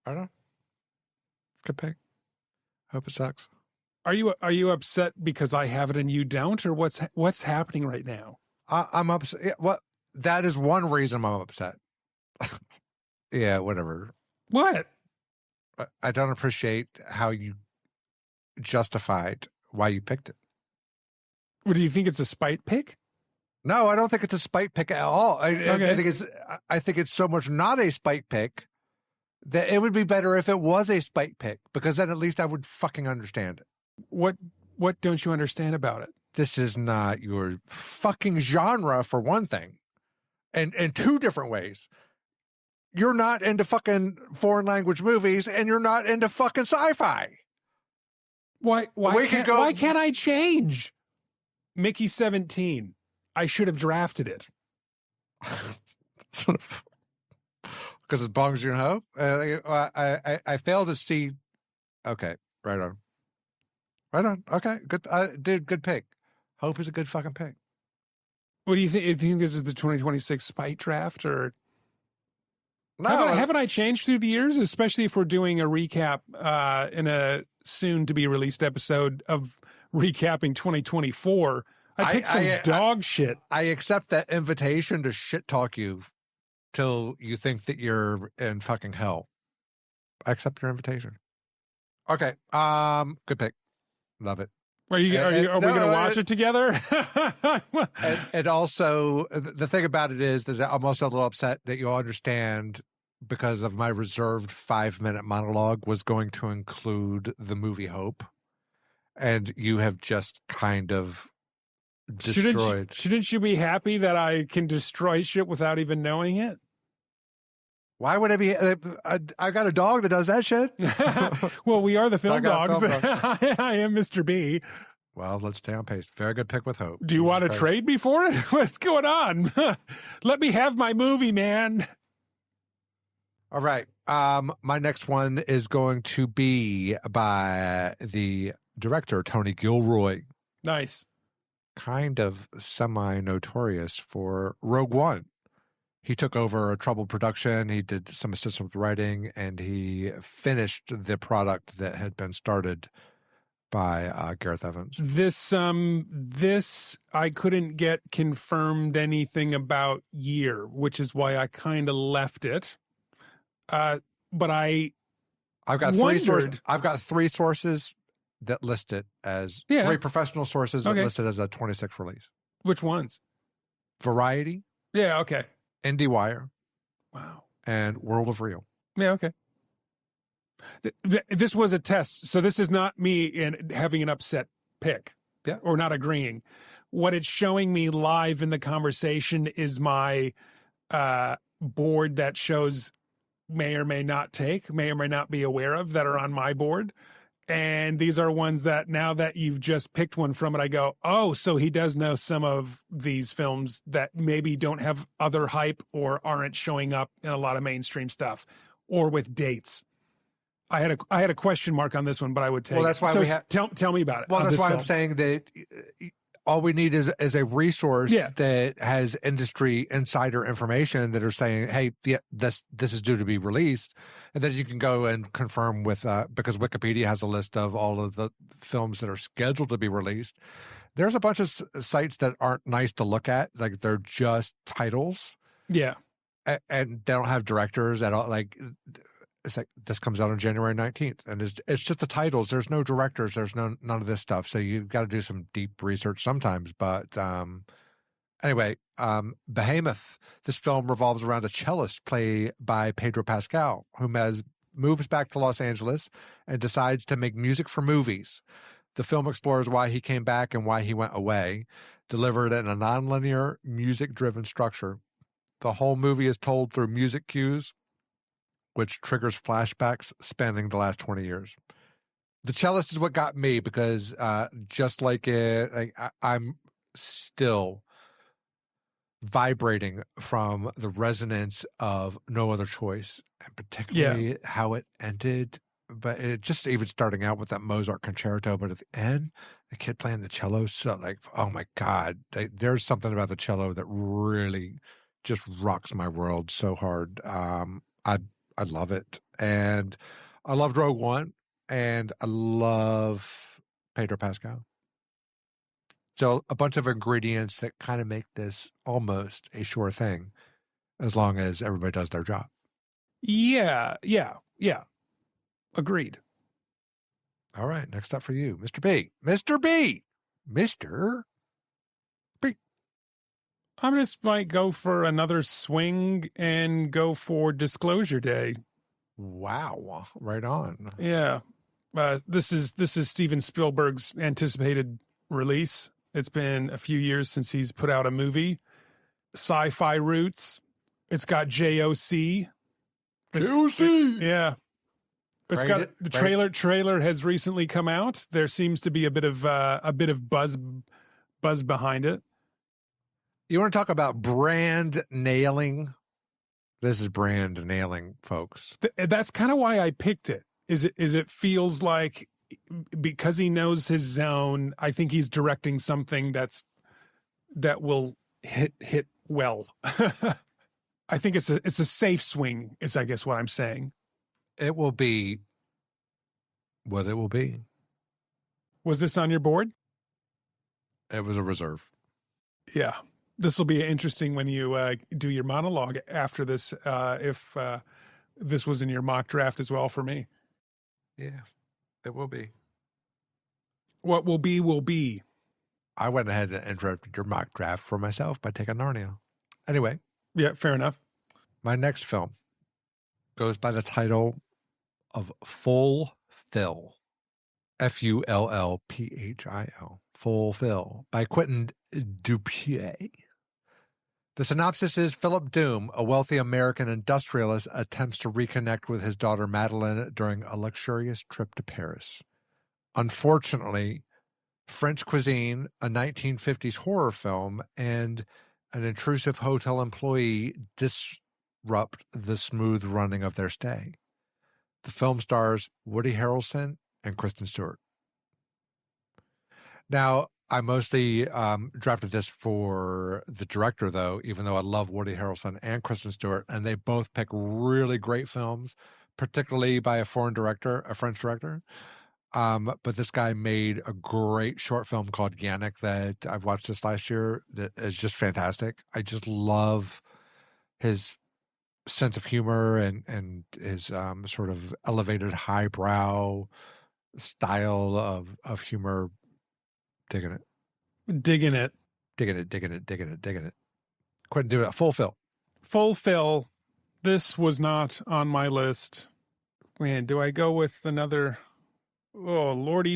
B: I don't know. Good pick. Hope it sucks.
A: Are you upset because I have it and you don't, or what's happening right now?
B: I'm upset. Yeah, well, that is one reason I'm upset. Yeah, whatever.
A: What?
B: I don't appreciate how you justified why you picked it.
A: What, do you think it's a spite pick?
B: No, I don't think it's a spite pick at all.
A: Okay.
B: I think it's so much not a spite pick that it would be better if it was a spite pick, because then at least I would fucking understand it.
A: What don't you understand about it?
B: This is not your fucking genre, for one thing, and in two different ways. You're not into fucking foreign language movies, and you're not into fucking sci-fi.
A: Why can't I change? Mickey 17. I should have drafted it.
B: Because it's Bong Joon-ho? I failed to see. Okay, right on. Right on. Okay, good. Dude, good pick. Hope is a good fucking pick.
A: What do you think? Do you think this is the 2026 spite draft, or?
B: No,
A: haven't I changed through the years, especially if we're doing a recap in a soon-to-be-released episode of recapping 2024? I picked some dog shit.
B: I accept that invitation to shit talk you till you think that you're in fucking hell. I accept your invitation. Okay. Good pick. Love it.
A: Are we going to watch it together?
B: and also, the thing about it is that I'm also a little upset that you'll understand because of my reserved 5-minute monologue was going to include the movie Hope. And you have just kind of destroyed.
A: Shouldn't you be happy that I can destroy shit without even knowing it?
B: Why would I be? I got a dog that does that shit.
A: Well, we are the film dogs. I am Mr. B.
B: Well, let's stay on pace. Very good pick with Hope.
A: Do you want to trade me for it? What's going on? Let me have my movie, man.
B: All right. My next one is going to be by the director, Tony Gilroy.
A: Nice.
B: Kind of semi-notorious for Rogue One. He took over a troubled production. He did some assistant writing, and he finished the product that had been started by Gareth Evans.
A: This I couldn't get confirmed anything about year, which is why I kind of left it. But I've
B: got three sources. I've got 3 sources that list it as 3 professional sources that list it as a 26 release.
A: Which ones?
B: Variety.
A: Yeah. Okay.
B: IndieWire.
A: Wow.
B: And World of Real.
A: Yeah. Okay. This was a test, so this is not me having an upset pick, or not agreeing. What it's showing me live in the conversation is my board that shows may or may not be aware of that are on my board. And these are ones that now that you've just picked one from it, I go, oh, so he does know some of these films that maybe don't have other hype or aren't showing up in a lot of mainstream stuff or with dates. I had a question mark on this one, but I would take.
B: Well, that's why
A: tell me about it.
B: Well, that's why I'm saying that all we need is a resource that has industry insider information that are saying, hey, this is due to be released. And then you can go and confirm with, because Wikipedia has a list of all of the films that are scheduled to be released. There's a bunch of sites that aren't nice to look at. Like they're just titles.
A: Yeah.
B: And they don't have directors at all. Like, it's like this comes out on January 19th, and it's just the titles. There's no directors. There's none of this stuff. So you've got to do some deep research sometimes. But anyway, Behemoth. This film revolves around a cellist played by Pedro Pascal, who moves back to Los Angeles and decides to make music for movies. The film explores why he came back and why he went away, delivered in a nonlinear, music-driven structure. The whole movie is told through music cues, which triggers flashbacks spanning the last 20 years. The Cellist is what got me because just like it, I'm still vibrating from the resonance of No Other Choice, and particularly how it ended. But it just even starting out with that Mozart concerto, but at the end, the kid playing the cello, so like, oh my God, there's something about the cello that really just rocks my world so hard. I love it. And I loved Rogue One, and I love Pedro Pascal. So a bunch of ingredients that kind of make this almost a sure thing as long as everybody does their job. Yeah.
A: Agreed.
B: All right. Next up for you, Mr. B. Mr. B. Mr. B.
A: I just might go for another swing and go for Disclosure Day.
B: Wow. Right on.
A: Yeah. This is Steven Spielberg's anticipated release. It's been a few years since he's put out a movie. Sci-fi roots. It's got JOC. Yeah. It's got the trailer has recently come out. There seems to be a bit of buzz behind it.
B: You want to talk about brand nailing? This is brand nailing, folks.
A: That's kind of why I picked it. Is it feels like because he knows his zone, I think he's directing something that will hit well. I think it's a safe swing, is I guess what I'm saying.
B: It will be what it will be.
A: Was this on your board?
B: It was a reserve.
A: Yeah. This will be interesting when you do your monologue after this, if this was in your mock draft as well for me.
B: Yeah, it will be.
A: What will be, will be.
B: I went ahead and interrupted your mock draft for myself by taking Narnia. Anyway.
A: Yeah, fair enough.
B: My next film goes by the title of Fulfill. Fullphil. Fulfill by Quentin Dupieux. The synopsis is Philip Doom, a wealthy American industrialist, attempts to reconnect with his daughter Madeline during a luxurious trip to Paris. Unfortunately, French cuisine, a 1950s horror film, and an intrusive hotel employee disrupt the smooth running of their stay. The film stars Woody Harrelson and Kristen Stewart. Now, I mostly drafted this for the director, though, even though I love Woody Harrelson and Kristen Stewart, and they both pick really great films, particularly by a foreign director, a French director. But this guy made a great short film called Yannick that I've watched this last year that is just fantastic. I just love his sense of humor and his sort of elevated highbrow style of humor. Digging it.
A: Digging it.
B: Quentin, do it. Fulfill.
A: This was not on my list. Man, do I go with another? Oh, Lord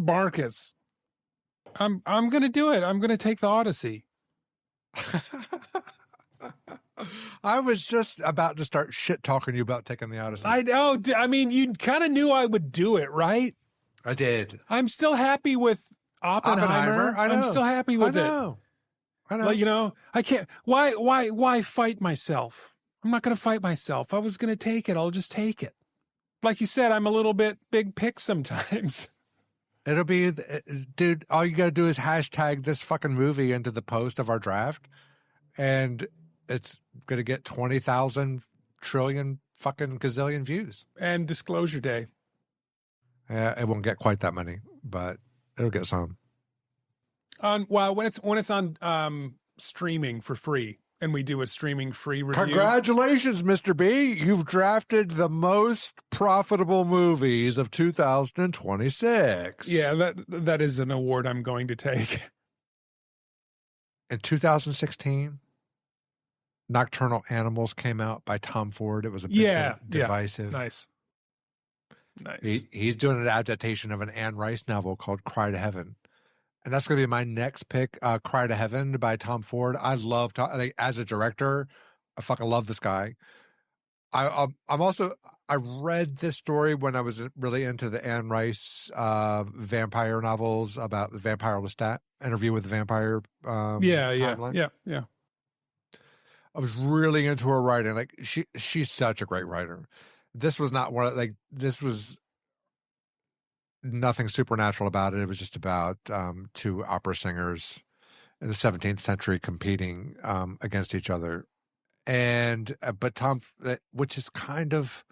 A: Marcus. I'm going to do it. I'm going to take the Odyssey.
B: I was just about to start shit talking you about taking the Odyssey.
A: I know. I mean, you kind of knew I would do it, right?
B: I did.
A: I'm still happy with Oppenheimer.
B: I know.
A: I'm still happy with it.
B: I know.
A: Like, you know, I can't. Why fight myself? I'm not going to fight myself. I was going to take it. I'll just take it. Like you said, I'm a little bit big pick sometimes.
B: It'll be, dude, all you got to do is hashtag this fucking movie into the post of our draft, and it's going to get 20,000 trillion fucking gazillion views.
A: And Disclosure Day.
B: Yeah, it won't get quite that many, but it'll get some.
A: Well, when it's on streaming for free, and we do a streaming free review.
B: Congratulations, Mr. B. You've drafted the most profitable movies of 2026.
A: Yeah, that is an award I'm going to take.
B: In 2016, Nocturnal Animals came out by Tom Ford. It was a bit divisive.
A: Nice.
B: He's doing an adaptation of an Anne Rice novel called Cry to Heaven. And that's going to be my next pick, Cry to Heaven by Tom Ford. I love, as a director, I fucking love this guy. I read this story when I was really into the Anne Rice vampire novels about the Vampire Lestat, Interview with the Vampire. Timeline.
A: Yeah.
B: I was really into her writing. Like she's such a great writer. This was not this was nothing supernatural about it. It was just about two opera singers in the 17th century competing against each other. And but Tom, which is kind of,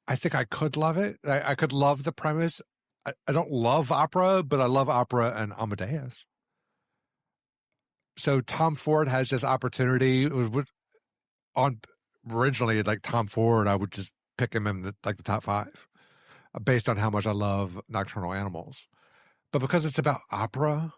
B: I think I could love it. I could love the premise. I don't love opera, but I love opera and Amadeus. So Tom Ford has this opportunity originally, like Tom Ford, I would just pick him in the top 5 based on how much I love Nocturnal Animals. But because it's about opera,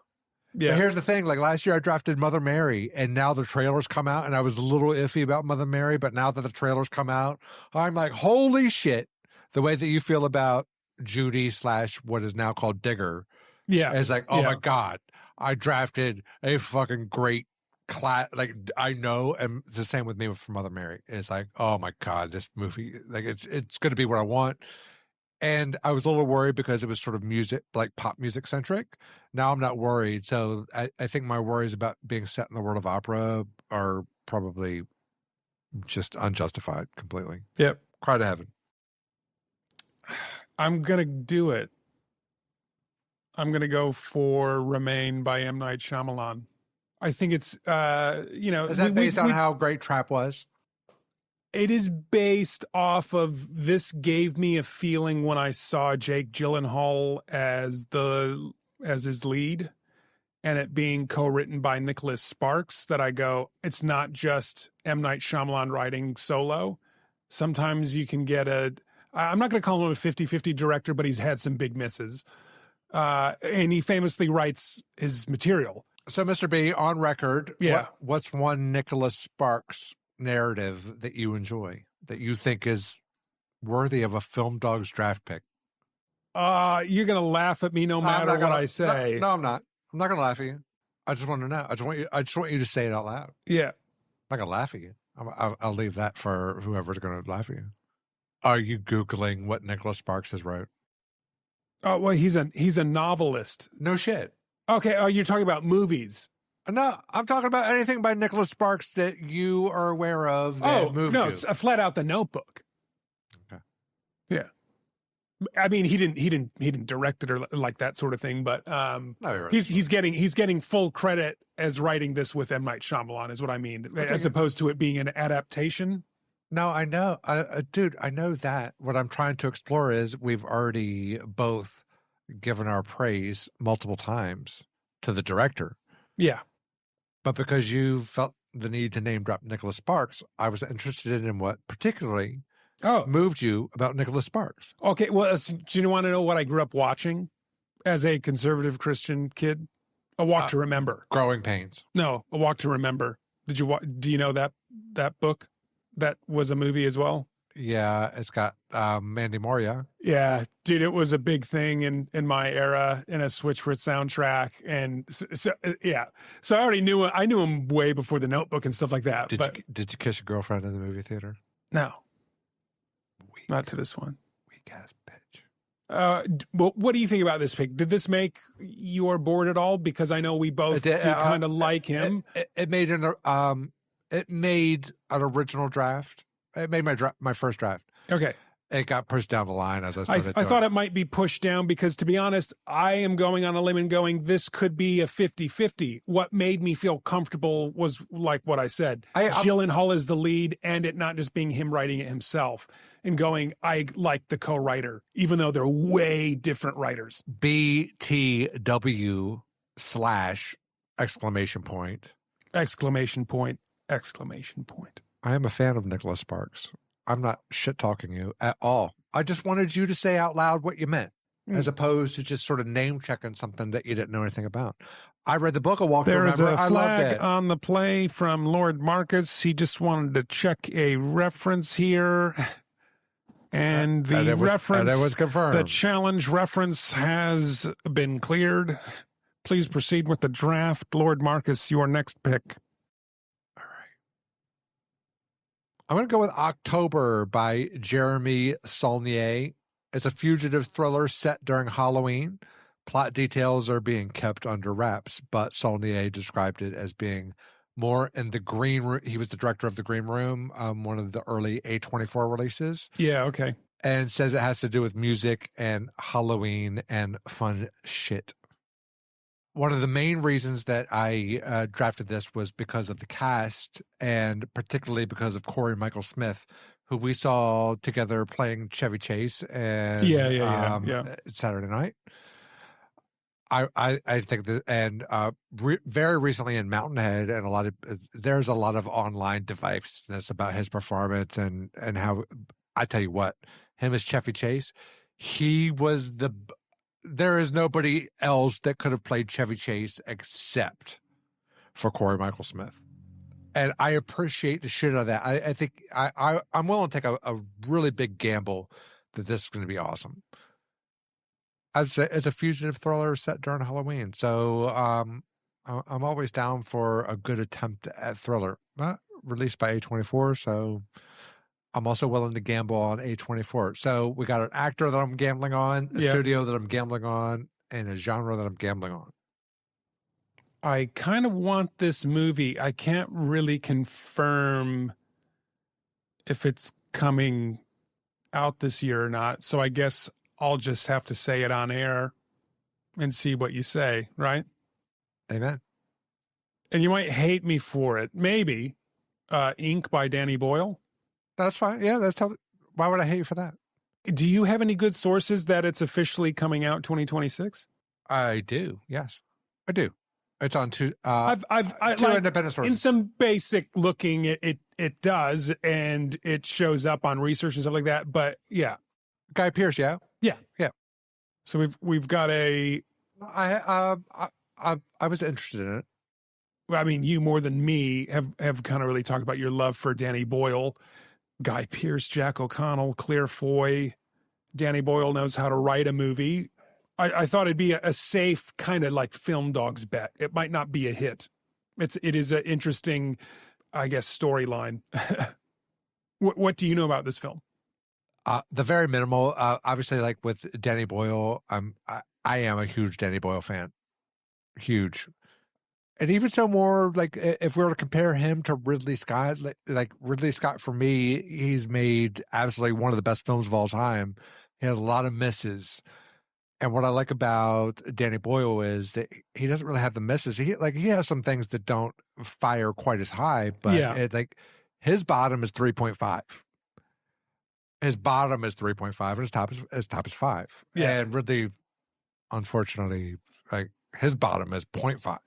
B: but here's the thing, like last year I drafted Mother Mary, and now the trailers come out, and I was a little iffy about Mother Mary, but now that the trailers come out, I'm like, holy shit, the way that you feel about Judy / what is now called Digger. Yeah. It's like, oh my God, I drafted a fucking great class. Like, I know, and it's the same with me for Mother Mary. It's like, oh my God, this movie, like it's going to be what I want. And I was a little worried because it was sort of music, like pop music centric. Now I'm not worried. So I think my worries about being set in the world of opera are probably just unjustified completely.
A: Yep.
B: Cry to Heaven.
A: I'm going to do it. I'm going to go for Remain by M. Night Shyamalan. I think it's,
B: Is that based on how great Trap was?
A: It is based off of, this gave me a feeling when I saw Jake Gyllenhaal as his lead, and it being co-written by Nicholas Sparks, that I go, it's not just M. Night Shyamalan writing solo. Sometimes you can get I'm not going to call him a 50-50 director, but he's had some big misses. And he famously writes his material.
B: So, Mr. B, on record, what's one Nicholas Sparks narrative that you enjoy, that you think is worthy of a Film Dogs draft pick?
A: You're going to laugh at me no matter what I say.
B: No, I'm not. I'm not going to laugh at you. I just want to know. I just want you to say it out loud.
A: Yeah.
B: I'm not going to laugh at you. I'll leave that for whoever's going to laugh at you. Are you Googling what Nicholas Sparks has wrote?
A: Oh, well, he's a novelist.
B: No shit.
A: Okay. Oh, you're talking about movies.
B: No, I'm talking about anything by Nicholas Sparks that you are aware of that moved you.
A: It's flat out The Notebook.
B: Okay.
A: Yeah. I mean, he didn't direct it or like that sort of thing, but he's getting full credit as writing this with M. Night Shyamalan is what I mean, as opposed to it being an adaptation.
B: No, I know, dude. I know that. What I'm trying to explore is we've already both given our praise multiple times to the director.
A: Yeah,
B: but because you felt the need to name drop Nicholas Sparks, I was interested in what particularly moved you about Nicholas Sparks.
A: Okay, well, do you want to know what I grew up watching as a conservative Christian kid? A Walk to Remember.
B: Growing Pains.
A: No, A Walk to Remember. Do you know that book? That was a movie as well.
B: Yeah, it's got Mandy Moore.
A: Yeah, dude, it was a big thing in my era, in a Switchfoot soundtrack, and so I already knew him way before The Notebook and stuff like that.
B: Did you kiss your girlfriend in the movie theater?
A: No, not to this one.
B: Weak ass bitch.
C: Well, what do you think about this pick? Did this make your board at all? Because I know we both do kind of like him.
B: It made an original draft. It made my first draft.
C: Okay.
B: It got pushed down the line as I started.
C: I thought it might be pushed down because, to be honest, I am going on a limb and going, this could be a 50-50. What made me feel comfortable was like what I said. Gyllenhaal is the lead, and it not just being him writing it himself, and going, I like the co-writer, even though they're way different writers.
B: BTW /
C: exclamation point.
B: I am a fan of Nicholas Sparks. I'm not shit-talking you at all. I just wanted you to say out loud what you meant, as opposed to just sort of name-checking something that you didn't know anything about. I read the book, A Walk to Remember.
A: There's a flag on the play from Lord Marcus. He just wanted to check a reference here. And the reference,
B: was confirmed.
A: The challenge reference has been cleared. Please proceed with the draft. Lord Marcus, your next pick.
B: I'm going to go with October by Jeremy Saulnier. It's a fugitive thriller set during Halloween. Plot details are being kept under wraps, but Saulnier described it as being more in the Green Room. He was the director of The Green Room, one of the early A24 releases.
A: Yeah, okay.
B: And says it has to do with music and Halloween and fun shit. One of the main reasons that I drafted this was because of the cast, and particularly because of Corey Michael Smith, who we saw together playing Chevy Chase and Saturday Night. I think that, and very recently in Mountainhead, and there's a lot of online divisiveness about his performance and how, I tell you what, him as Chevy Chase, there is nobody else that could have played Chevy Chase except for Corey Michael Smith. And I appreciate the shit out of that. I think I'm willing to take a really big gamble that this is going to be awesome. It's a fugitive thriller set during Halloween. So I'm always down for a good attempt at thriller. Released by A24, so I'm also willing to gamble on A24. So we got an actor that I'm gambling on, a studio that I'm gambling on, and a genre that I'm gambling on.
A: I kind of want this movie. I can't really confirm if it's coming out this year or not. So I guess I'll just have to say it on air and see what you say, right?
B: Amen.
C: And you might hate me for it. Maybe. Ink by Danny Boyle.
B: That's fine. Yeah, that's totally. Why would I hate you for that?
C: Do you have any good sources that it's officially coming out 2026?
B: I do. Yes, I do. It's on two.
C: I've
B: two
C: like,
B: independent sources.
C: In some basic looking, it does, and it shows up on research and stuff like that. But yeah,
B: Guy Pearce. Yeah.
C: Yeah. So we've got a.
B: I was interested in it.
C: I mean, you more than me have kind of really talked about your love for Danny Boyle, Guy Pearce, Jack O'Connell, Claire Foy. Danny Boyle knows how to write a movie. I thought it'd be a safe kind of like Film Dogs bet. It might not be a hit. It is an interesting, I guess, storyline. What do you know about this film?
B: The very minimal. Obviously, like with Danny Boyle, I am a huge Danny Boyle fan. Huge. And even so more, like, if we were to compare him to Ridley Scott, like Ridley Scott, for me, he's made absolutely one of the best films of all time. He has a lot of misses. And what I like about Danny Boyle is that he doesn't really have the misses. He has some things that don't fire quite as high, but his bottom is 3.5. His bottom is 3.5, and his top is 5. Yeah. And Ridley, unfortunately, like his bottom is 0.5.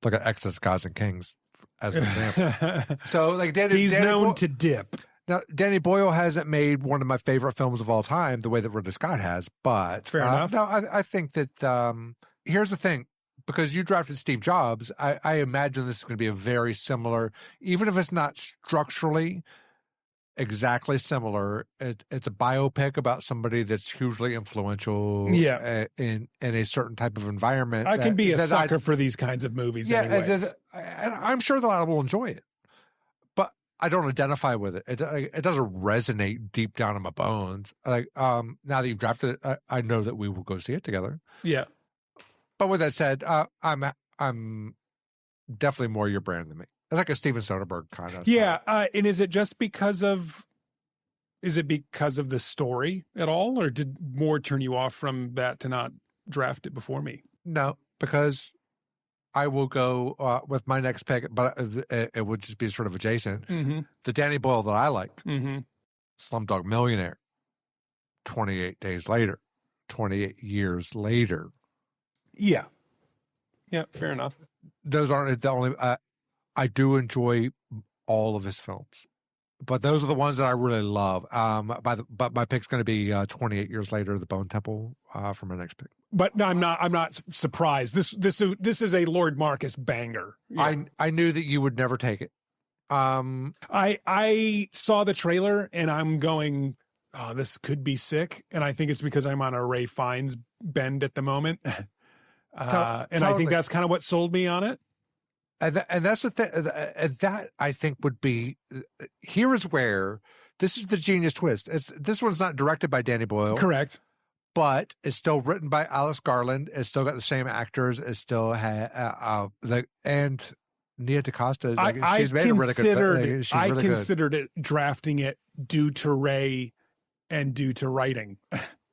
B: Look at Exodus, Gods and Kings as an example. So, like
C: he's known to dip.
B: Now, Danny Boyle hasn't made one of my favorite films of all time the way that Ridley Scott has, but
C: fair enough.
B: No, I think that here's the thing. Because you drafted Steve Jobs, I imagine this is going to be a very similar, even if it's not structurally exactly similar. It's a biopic about somebody that's hugely influential in a certain type of environment.
C: I can be a sucker for these kinds of movies.
B: Yeah,
C: anyways.
B: and I'm sure that I will enjoy it. But I don't identify with it. It doesn't resonate deep down in my bones. Like now that you've drafted it, I know that we will go see it together.
C: Yeah.
B: But with that said, I'm definitely more your brand than me. It's like a Steven Soderbergh kind of.
C: Yeah, and is it just because of? Is it because of the story at all, or did more turn you off from that to not draft it before me?
B: No, because I will go with my next pick, but it would just be sort of adjacent.
C: Mm-hmm.
B: The Danny Boyle that I like,
C: mm-hmm.
B: Slumdog Millionaire, 28 Days Later, 28 years later.
C: Yeah. Yeah, fair enough.
B: Those aren't the only... I do enjoy all of his films, but those are the ones that I really love. But my pick's going to be 28 Years Later, The Bone Temple, for my next pick.
C: But no, I'm not surprised. This is a Lord Marcus banger.
B: Yeah. I knew that you would never take it.
C: I saw the trailer and I'm going, oh, this could be sick. And I think it's because I'm on a Ray Fiennes bend at the moment. And totally. I think that's kind of what sold me on it.
B: And that's the thing. That I think would be. Here is where this is the genius twist. This one's not directed by Danny Boyle,
C: correct?
B: But it's still written by Alex Garland. It's still got the same actors. It's still and Nia DaCosta. She's made a really good.
C: I considered it drafting it due to Ray and due to writing.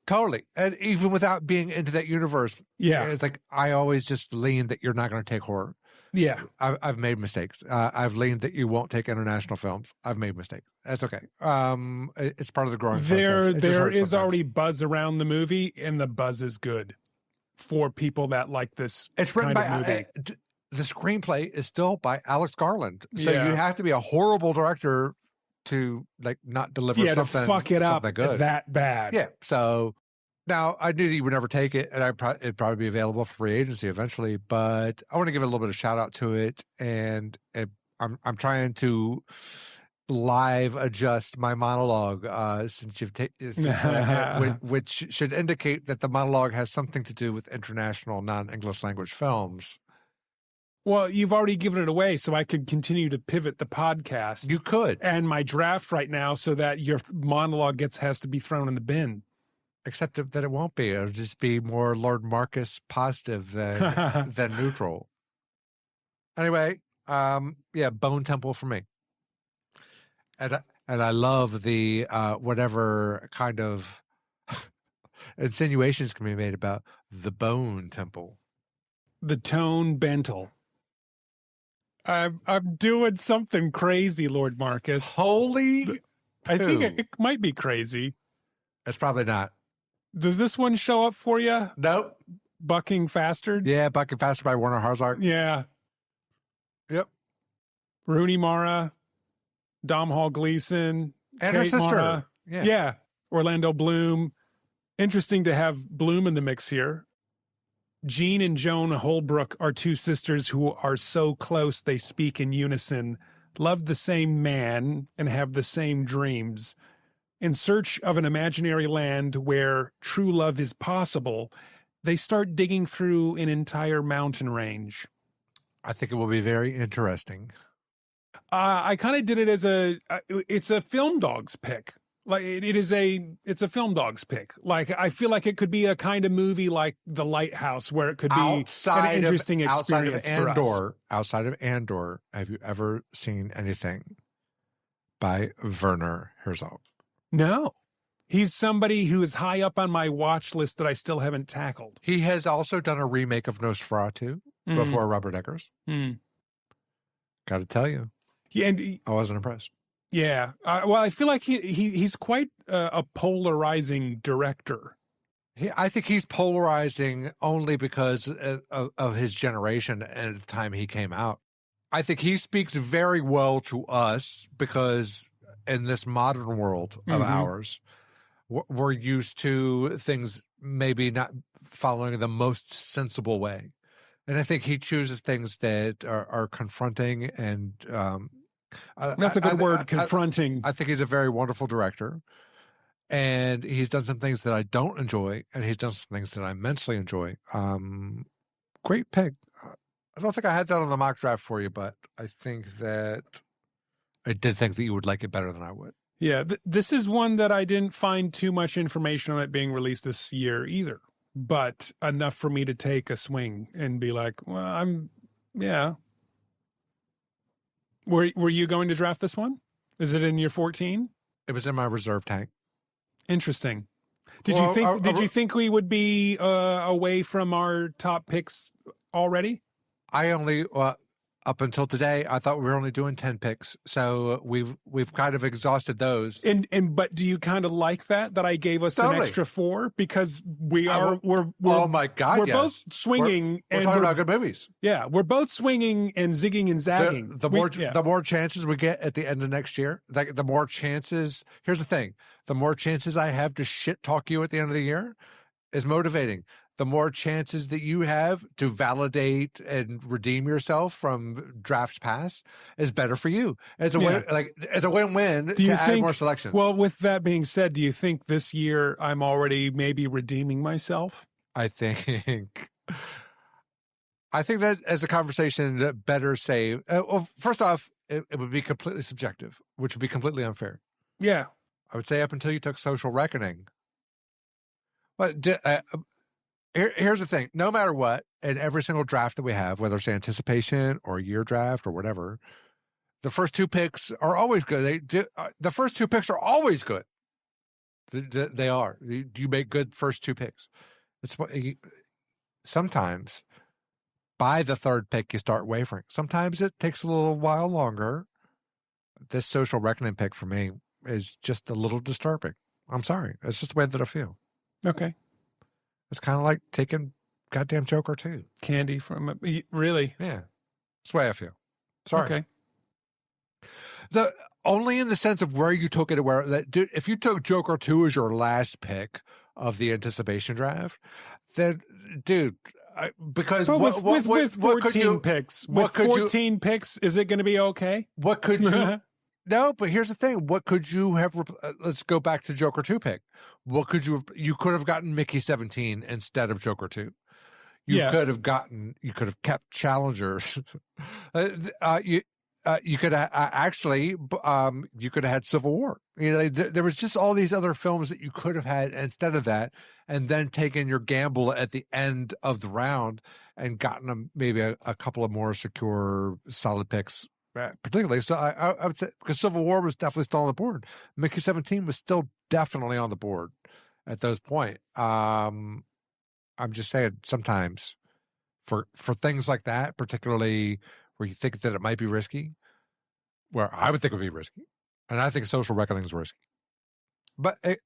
B: Totally. And even without being into that universe.
C: Yeah.
B: It's like I always just lean that you're not going to take horror.
C: Yeah.
B: I've made mistakes. I've leaned that you won't take international films. I've made mistakes. That's okay. It's part of the growing process.
C: There is already buzz around the movie, and the buzz is good for people that like this.
B: It's written by
C: movie.
B: The screenplay is still by Alex Garland. So
C: you
B: have to be a horrible director to like not deliver something.
C: To fuck it up
B: good.
C: That bad.
B: Yeah. So now I knew that you would never take it, and it'd probably be available for free agency eventually. But I want to give a little bit of shout out to it, and I'm trying to live adjust my monologue since you've taken, which should indicate that the monologue has something to do with international non-English language films.
C: Well, you've already given it away, so I could continue to pivot the podcast.
B: You could.
C: And my draft right now so that your monologue has to be thrown in the bin.
B: Except that it won't be. It'll just be more Lord Marcus positive than neutral. Anyway, Bone Temple for me. And I love the whatever kind of insinuations can be made about the Bone Temple.
C: The Tone Bentel. I'm doing something crazy, Lord Marcus.
B: Holy
C: I think it might be crazy.
B: It's probably not.
C: Does this one show up for you?
B: Nope.
C: Bucking Faster?
B: Yeah, Bucking Faster by Werner Herzog.
C: Yeah.
B: Yep.
C: Rooney Mara, Domhnall Gleeson,
B: and
C: Kate
B: her sister.
C: Mara. Yeah. Orlando Bloom. Interesting to have Bloom in the mix here. Jean and Joan Holbrook are two sisters who are so close they speak in unison, love the same man, and have the same dreams. In search of an imaginary land where true love is possible, they start digging through an entire mountain range.
B: I think it will be very interesting.
C: I kind of did it as it's a Film Dogs pick. Like it's a Film Dogs pick. Like I feel like it could be a kind of movie like The Lighthouse, where it could be an interesting experience for us.
B: Outside of Andor, have you ever seen anything by Werner Herzog?
C: No. He's somebody who is high up on my watch list that I still haven't tackled.
B: He has also done a remake of Nosferatu before Robert Eggers. Got to tell you.
C: Yeah, and
B: I wasn't impressed.
C: Yeah. Well, I feel like he's quite a polarizing director.
B: I think he's polarizing only because of his generation and at the time he came out. I think he speaks very well to us because in this modern world of ours, we're used to things maybe not following the most sensible way. And I think he chooses things that are confronting and
C: that's a good word, confronting.
B: I think he's a very wonderful director. And he's done some things that I don't enjoy, and he's done some things that I immensely enjoy. Great pick. I don't think I had that on the mock draft for you, but I think that I did think that you would like it better than I would.
C: Yeah, this is one that I didn't find too much information on it being released this year either, but enough for me to take a swing and be like, well, yeah. Were you going to draft this one? Is it in your 14?
B: It was in my reserve tank.
C: Interesting. Did you think we would be away from our top picks already?
B: I only up until today, I thought we were only doing 10 picks, so we've kind of exhausted those.
C: But do you kind of like that I gave us an extra 4 because we're
B: oh my God,
C: we're both swinging
B: we're talking about good movies.
C: Yeah, we're both swinging and zigging and zagging.
B: The more chances we get at the end of next year, the more chances. Here's the thing: the more chances I have to shit talk you at the end of the year is motivating. The more chances that you have to validate and redeem yourself from drafts past is better for you. It's a win, it's a win-win to add more selections.
C: Well, with that being said, do you think this year I'm already maybe redeeming myself?
B: I think that as a conversation, better say. Well, first off, it would be completely subjective, which would be completely unfair.
C: Yeah,
B: I would say up until you took Social Reckoning. But here's the thing. No matter what, in every single draft that we have, whether it's anticipation or year draft or whatever, the first 2 picks are always good. The first 2 picks are always good. They are. You make good first 2 picks. Sometimes by the 3rd pick, you start wavering. Sometimes it takes a little while longer. This Social Reckoning pick for me is just a little disturbing. I'm sorry. It's just the way that I feel.
C: Okay.
B: It's kind of like taking goddamn Joker 2.
C: Candy from it. Really?
B: Yeah. That's the way I feel. Sorry.
C: Okay.
B: Only in the sense of where you took it, if you took Joker 2 as your last pick of the anticipation draft, then, dude, because
C: with 14 picks, with 14 picks, is it going to be okay?
B: What could you... No, but here's the thing. What could you have? Let's go back to Joker 2 pick. What could you could have gotten Mickey 17 instead of Joker 2. You could have kept challengers. You could have actually, you could have had Civil War. You know, there was just all these other films that you could have had instead of that, and then taken your gamble at the end of the round and gotten maybe a couple of more secure, solid picks. Particularly, so I would say because Civil War was definitely still on the board. Mickey 17 was still definitely on the board at those points. I'm just saying sometimes for things like that, particularly where you think that it might be risky, where I would think it would be risky, and I think Social Reckoning is risky. But it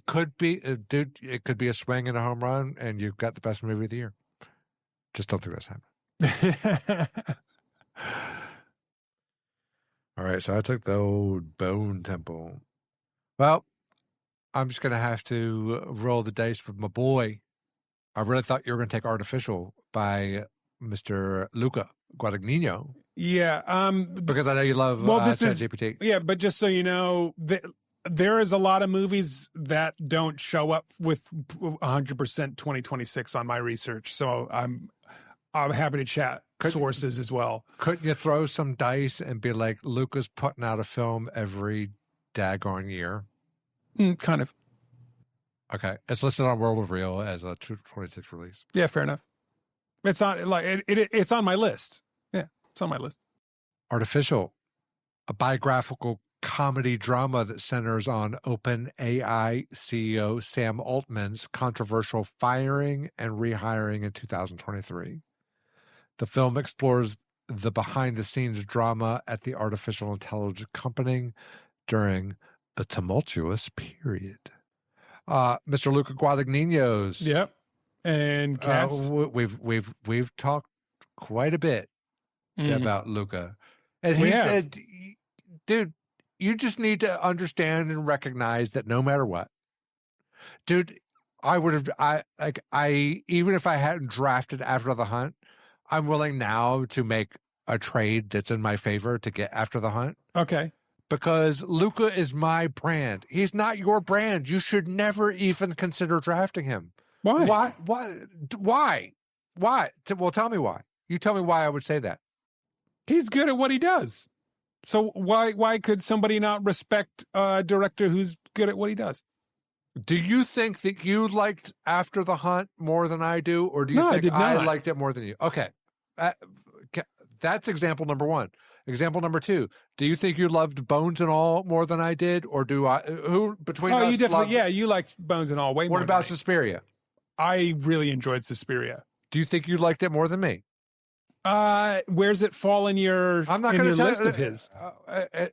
B: could be, it could be a swing and a home run, and you've got the best movie of the year. Just don't think that's happening. All right, so I took the old Bone Temple. Well, I'm just going to have to roll the dice with my boy. I really thought you were going to take Artificial by Mr. Luca Guadagnino.
C: Yeah.
B: Because I know you love ChatGPT.
C: Yeah, but just so you know, there is a lot of movies that don't show up with 100% 2026 on my research. So I'm happy to chat sources as well.
B: Couldn't you throw some dice and be like, Luca's putting out a film every daggone year?
C: Kind of.
B: Okay. It's listed on World of Real as a 2026 release.
C: Yeah, fair enough. It's on it's on my list. Yeah, it's on my list.
B: Artificial, a biographical comedy drama that centers on OpenAI CEO Sam Altman's controversial firing and rehiring in 2023. The film explores the behind-the-scenes drama at the artificial intelligence company during the tumultuous period. Mr. Luca Guadagnino's.
C: Yep. And cast.
B: We've talked quite a bit about Luca. And he said, dude, you just need to understand and recognize that no matter what, dude, even if I hadn't drafted After the Hunt, I'm willing now to make a trade that's in my favor to get After the Hunt.
C: Okay. Because
B: Luca is my brand. He's not your brand. You should never even consider drafting him.
C: Why?
B: Why? Well, tell me why. You tell me why I would say that.
C: He's good at what he does. So why could somebody not respect a director who's good at what he does?
B: Do you think that you liked After the Hunt more than I do, or do you think I liked it more than you? Okay. That's example number one. Example number two. Do you think you loved Bones and All more than I did, or do I? Who between us?
C: You definitely, you liked Bones and All way more.
B: What about Suspiria?
C: I really enjoyed Suspiria.
B: Do you think you liked it more than me?
C: Where's it fall in your? I'm not going to list of his.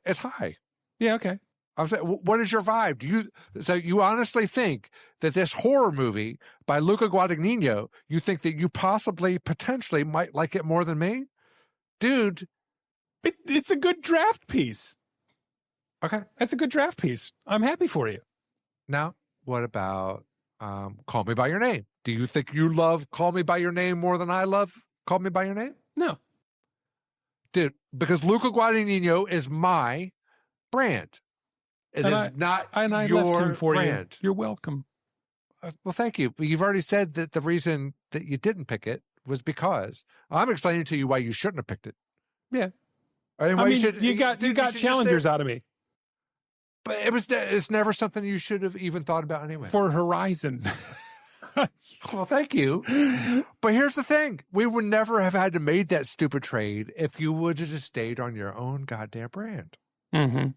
B: It's high.
C: Yeah. Okay.
B: I'm saying, what is your vibe? So you honestly think that this horror movie by Luca Guadagnino, you think that you potentially might like it more than me? Dude.
C: It's a good draft piece.
B: Okay.
C: That's a good draft piece. I'm happy for you.
B: Now, what about Call Me By Your Name? Do you think you love Call Me By Your Name more than I love Call Me By Your Name?
C: No.
B: Dude, because Luca Guadagnino is my brand. It is not your
C: left him for
B: brand.
C: You're welcome.
B: Well, thank you. But you've already said that the reason that you didn't pick it was because I'm explaining to you why you shouldn't have picked it.
C: Yeah.
B: You
C: got challengers out of me.
B: But it's never something you should have even thought about anyway.
C: For Horizon.
B: Well, thank you. But here's the thing. We would never have had to made that stupid trade if you would have just stayed on your own goddamn brand.
C: Mm-hmm.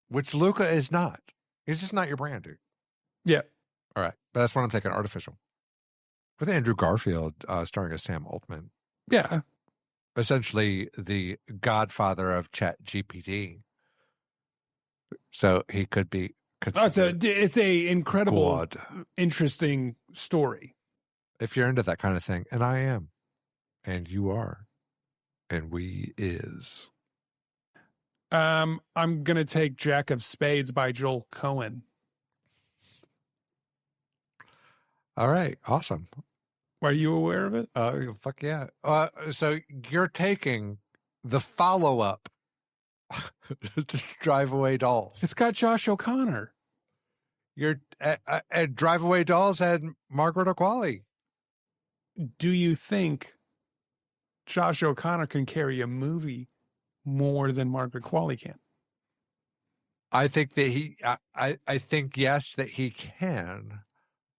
B: Which Luca is not. He's just not your brand, dude.
C: Yeah.
B: All right. But that's what I'm taking, Artificial. With Andrew Garfield starring as Sam Altman.
C: Yeah.
B: Essentially the godfather of ChatGPT. So he could be.
C: It's a incredible, interesting story.
B: If you're into that kind of thing, and I am, and you are, and we is.
C: I'm gonna take Jack of Spades by Joel Cohen.
B: All right, awesome.
C: Are you aware of it?
B: Fuck yeah. So you're taking the follow-up to Drive Away Dolls.
C: It's got Josh O'Connor.
B: Drive Away Dolls had Margaret Qualley.
C: Do you think Josh O'Connor can carry a movie more than Margaret Qualley can?
B: I think that I think yes that he can,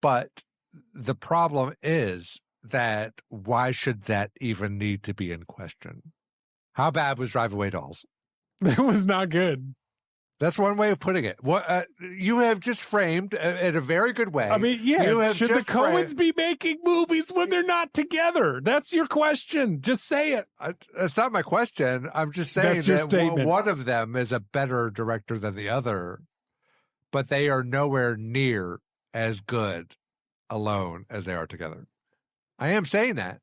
B: but the problem is that why should that even need to be in question? How bad was Drive Away Dolls?
C: It was not good.
B: That's one way of putting it. What you have just framed in a very good way.
C: I mean, yeah. Should the Coens be making movies when they're not together? That's your question. Just say it.
B: That's not my question. I'm just saying that one of them is a better director than the other, but they are nowhere near as good alone as they are together. I am saying that,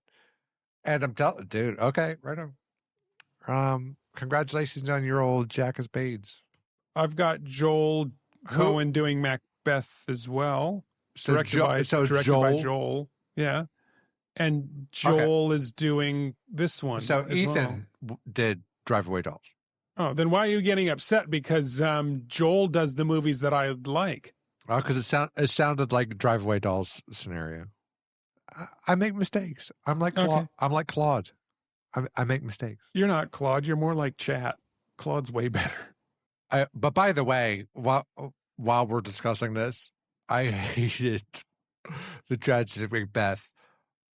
B: and I'm telling, dude. Okay, right on. Congratulations on your old Jack of Spades.
C: I've got Joel Coen doing Macbeth as well. Directed by Joel. Yeah. And Joel is doing this one.
B: So Ethan did Drive Away Dolls.
C: Oh, then why are you getting upset? Because Joel does the movies that I like.
B: Oh, because it sounded like Drive Away Dolls scenario. I make mistakes. I'm like Claude. I make mistakes.
C: You're not Claude. You're more like Chat. Claude's way better.
B: But by the way, while we're discussing this, I hated the tragedy of Macbeth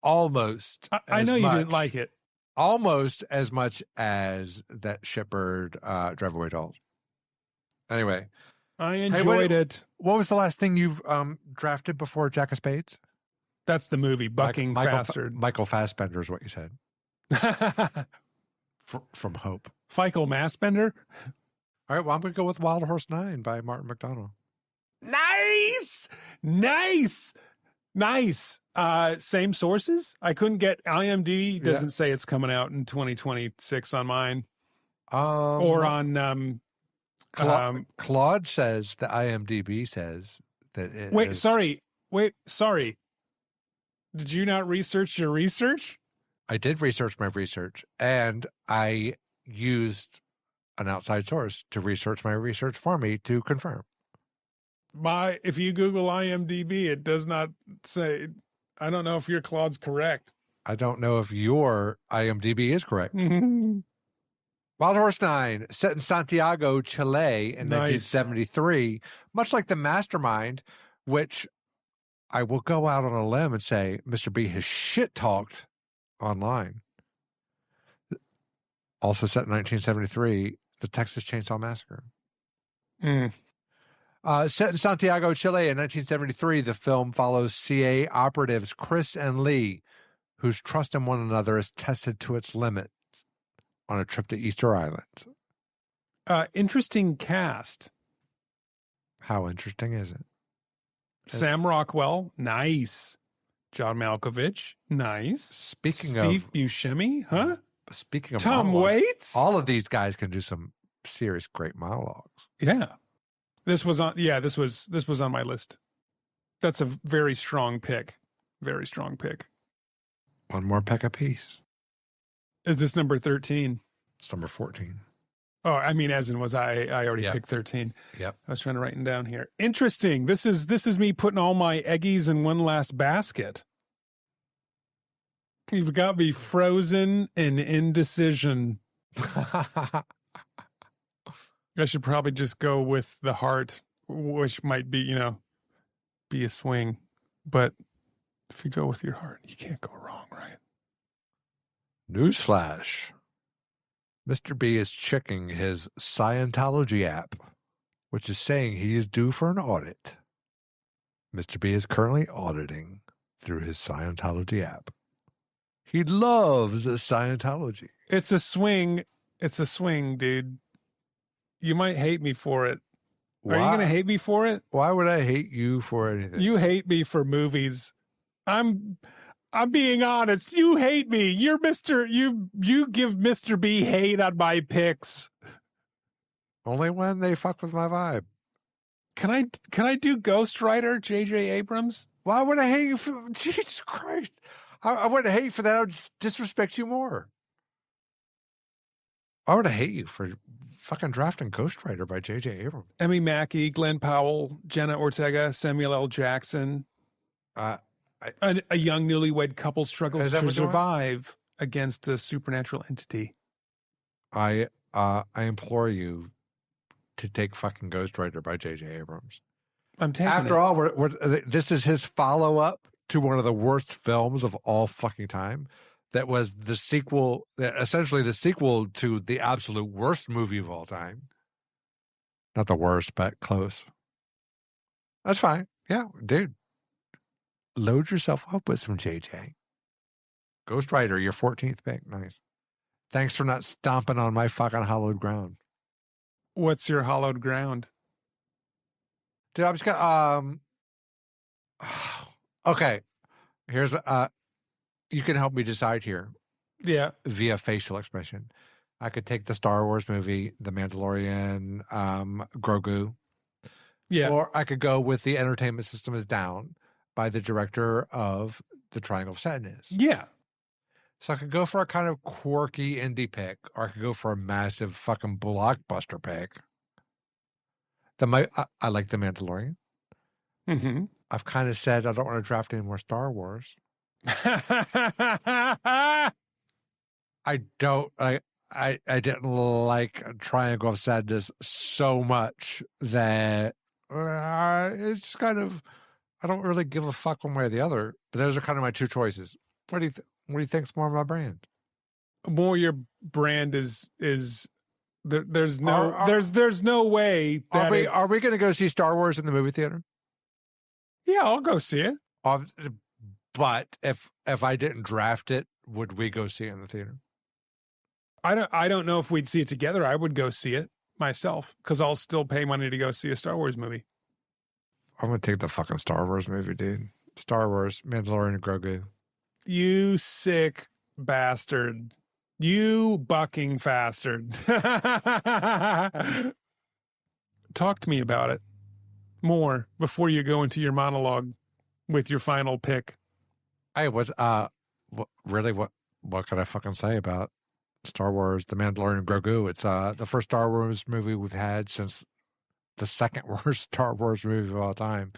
B: almost.
C: I know you didn't like it.
B: Almost as much as that Shepard Drive Away Dolls. Anyway,
C: I enjoyed it.
B: What was the last thing you've drafted before Jack of Spades?
C: That's the movie, Bucking Faster.
B: Michael Fassbender is what you said. From Hope.
C: Michael Fassbender?
B: All right, well, I'm going to go with Wild Horse 9 by Martin McDonough.
C: Nice! Same sources? I couldn't get IMDb. Doesn't say it's coming out in 2026 on mine. Or on...
B: Claude says, the IMDb says that it
C: Wait, sorry. Did you not research your research?
B: I did research my research, and I used an outside source to research my research for me to confirm.
C: If you Google IMDb, it does not say. I don't know if your Claude's correct.
B: I don't know if your IMDb is correct. Wild Horse 9, set in Santiago, Chile in 1973, much like The Mastermind, which I will go out on a limb and say Mr. B has shit-talked online. Also set in 1973, The Texas Chainsaw Massacre. Set in Santiago, Chile in 1973, the film follows CA operatives Chris and Lee, whose trust in one another is tested to its limit on a trip to Easter Island.
C: Interesting cast.
B: How interesting is it?
C: Sam Rockwell, nice. John Malkovich, nice. Steve Buscemi, huh?
B: Speaking of
C: Tom Waits,
B: all of these guys can do some serious great monologues.
C: Yeah, this was on my list. That's a very strong pick. Very strong pick.
B: One more peck apiece.
C: Is this number 13?
B: It's number 14.
C: Oh, I mean, as in was I already picked 13.
B: Yep.
C: I was trying to write them down here. Interesting. This is me putting all my eggies in one last basket. You've got me frozen in indecision. I should probably just go with the heart, which might be, be a swing. But if you go with your heart, you can't go wrong, right?
B: Newsflash. Mr. B is checking his Scientology app, which is saying he is due for an audit. Mr. B is currently auditing through his Scientology app. He loves Scientology.
C: It's a swing. It's a swing, dude. You might hate me for it. Why? Are you going to hate me for it?
B: Why would I hate you for anything?
C: You hate me for movies. I'm being honest. You hate me. You're you give Mr. B hate on my picks.
B: Only when they fuck with my vibe.
C: Can I do Ghost Rider, JJ Abrams?
B: Why would I hate you for Jesus Christ? I wouldn't hate you for that. I would disrespect you more. I would hate you for fucking drafting Ghost Rider by JJ Abrams.
C: Emmy Mackey, Glenn Powell, Jenna Ortega, Samuel L. Jackson. A young newlywed couple struggles to survive against a supernatural entity.
B: I implore you to take fucking Ghost Rider by JJ Abrams.
C: I'm taking
B: After
C: it.
B: all, this is his follow-up to one of the worst films of all fucking time. That was the sequel, essentially the sequel to the absolute worst movie of all time, Not the worst, but close. That's fine. Yeah, dude. Load yourself up with some JJ. Ghost Rider, your 14th pick. Nice. Thanks for not stomping on my fucking hallowed ground.
C: What's your hallowed ground?
B: Dude, I'm just gonna okay. Here's you can help me decide here.
C: Yeah.
B: Via facial expression. I could take the Star Wars movie, The Mandalorian, Grogu.
C: Yeah.
B: Or I could go with The Entertainment System is Down by the director of The Triangle of Sadness.
C: Yeah.
B: So I could go for a kind of quirky indie pick, or I could go for a massive fucking blockbuster pick. I like The Mandalorian.
C: Mm-hmm.
B: I've kind of said I don't want to draft any more Star Wars. I didn't like Triangle of Sadness so much that it's kind of, I don't really give a fuck one way or the other. But those are kind of my two choices. What do you think's more of my brand?
C: More your brand is there's no way that
B: are we going to go see Star Wars in the movie theater?
C: Yeah, I'll go see it.
B: But if I didn't draft it, would we go see it in the theater?
C: I don't know if we'd see it together. I would go see it myself because I'll still pay money to go see a Star Wars movie.
B: I'm going to take the fucking Star Wars movie, dude. Star Wars, Mandalorian, and Grogu.
C: You sick bastard. You bucking bastard. Talk to me about it more before you go into your monologue with your final pick.
B: Hey, what can I fucking say about Star Wars, The Mandalorian, and Grogu? It's the first Star Wars movie we've had since the second worst Star Wars movie of all time.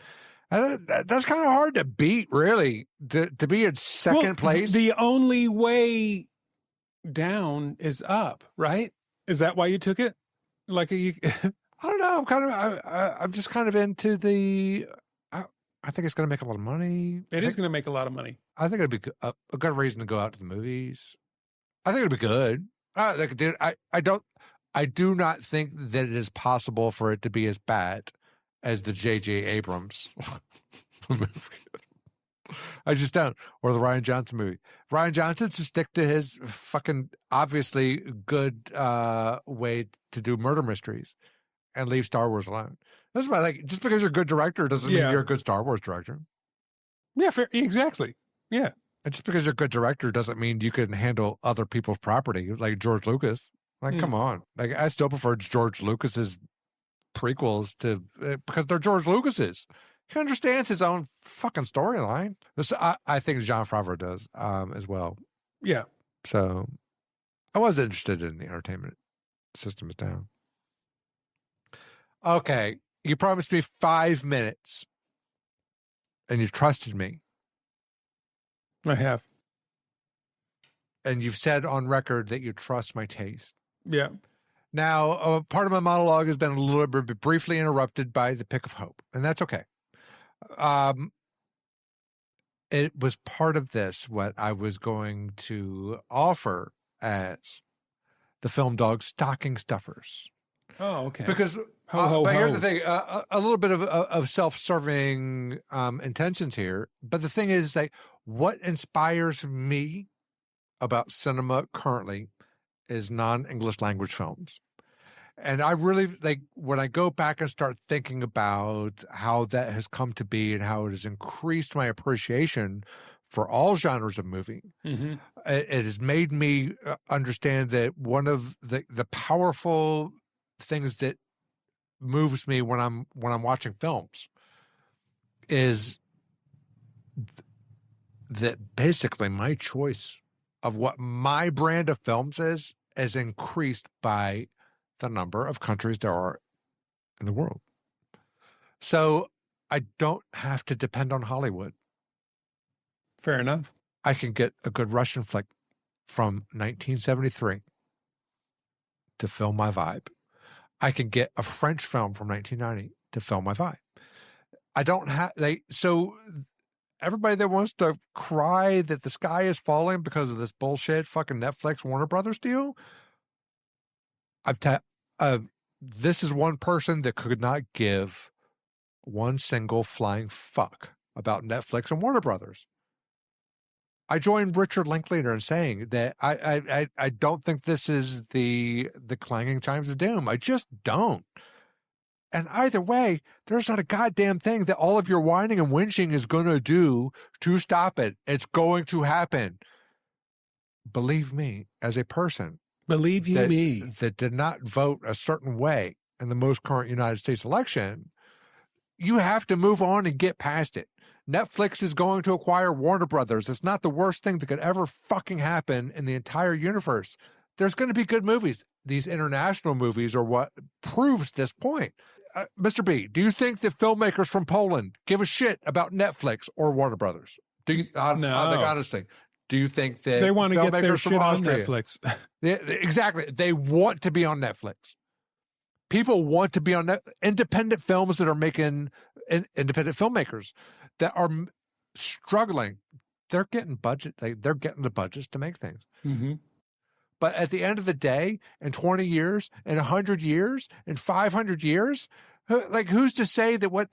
B: And that's kind of hard to beat, really, to be in second place.
C: The only way down is up, right? Is that why you took it? Like I
B: don't know. I'm just kind of into the. I think it's going to make a lot of money.
C: It is going to make a lot of money.
B: I think it'd be a good reason to go out to the movies. I think it'd be good. Dude, I do not think that it is possible for it to be as bad as the JJ Abrams movie. I just don't. Or the Rian Johnson movie. Rian Johnson to stick to his fucking obviously good way to do murder mysteries and leave Star Wars alone. That's why, like, just because you're a good director doesn't mean you're a good Star Wars director.
C: Yeah, fair, exactly. Yeah.
B: And just because you're a good director doesn't mean you can handle other people's property, like George Lucas. Like, come on. Like, I still prefer George Lucas's prequels to because they're George Lucas's. He understands his own fucking storyline. I think Jon Favreau does as well.
C: Yeah.
B: So I was interested in the Entertainment System is Down. Okay. You promised me 5 minutes. And you've trusted me.
C: I have.
B: And you've said on record that you trust my taste.
C: Yeah.
B: Now, part of my monologue has been a little bit briefly interrupted by the pick of hope. And that's okay. It was part of this what I was going to offer as the film dog stocking stuffers.
C: Oh, okay.
B: Because but here's the thing, a little bit of self-serving intentions here. But the thing is, like, what inspires me about cinema currently is non-English language films. And I really, like, when I go back and start thinking about how that has come to be and how it has increased my appreciation for all genres of movie, it has made me understand that one of the powerful things that moves me when I'm watching films is that basically my choice of what my brand of films is increased by the number of countries there are in the world. So I don't have to depend on Hollywood.
C: Fair enough.
B: I can get a good Russian flick from 1973 to fill my vibe. I can get a French film from 1990 to fill my vibe. I don't have, so everybody that wants to cry that the sky is falling because of this bullshit fucking Netflix Warner Brothers deal, this is one person that could not give one single flying fuck about Netflix and Warner Brothers. I joined Richard Linklater in saying that I don't think this is the clanging chimes of doom. I just don't. And either way, there's not a goddamn thing that all of your whining and whinging is going to do to stop it. It's going to happen. Believe me, as a person.
C: Believe you me.
B: That did not vote a certain way in the most current United States election, you have to move on and get past it. Netflix is going to acquire Warner Brothers. It's not the worst thing that could ever fucking happen in the entire universe. There's going to be good movies. These international movies are what proves this point. Mr. B, do you think that filmmakers from Poland give a shit about Netflix or Warner Brothers? Do you?
C: No.
B: Honestly, do you think that
C: they want to get their shit on Netflix?
B: Exactly. They want to be on Netflix. People want to be on independent films that are making independent filmmakers that are struggling. They're getting budget. They're getting the budgets to make things.
C: Mm-hmm.
B: But at the end of the day, in 20 years, in 100 years, in 500 years, who's to say that what?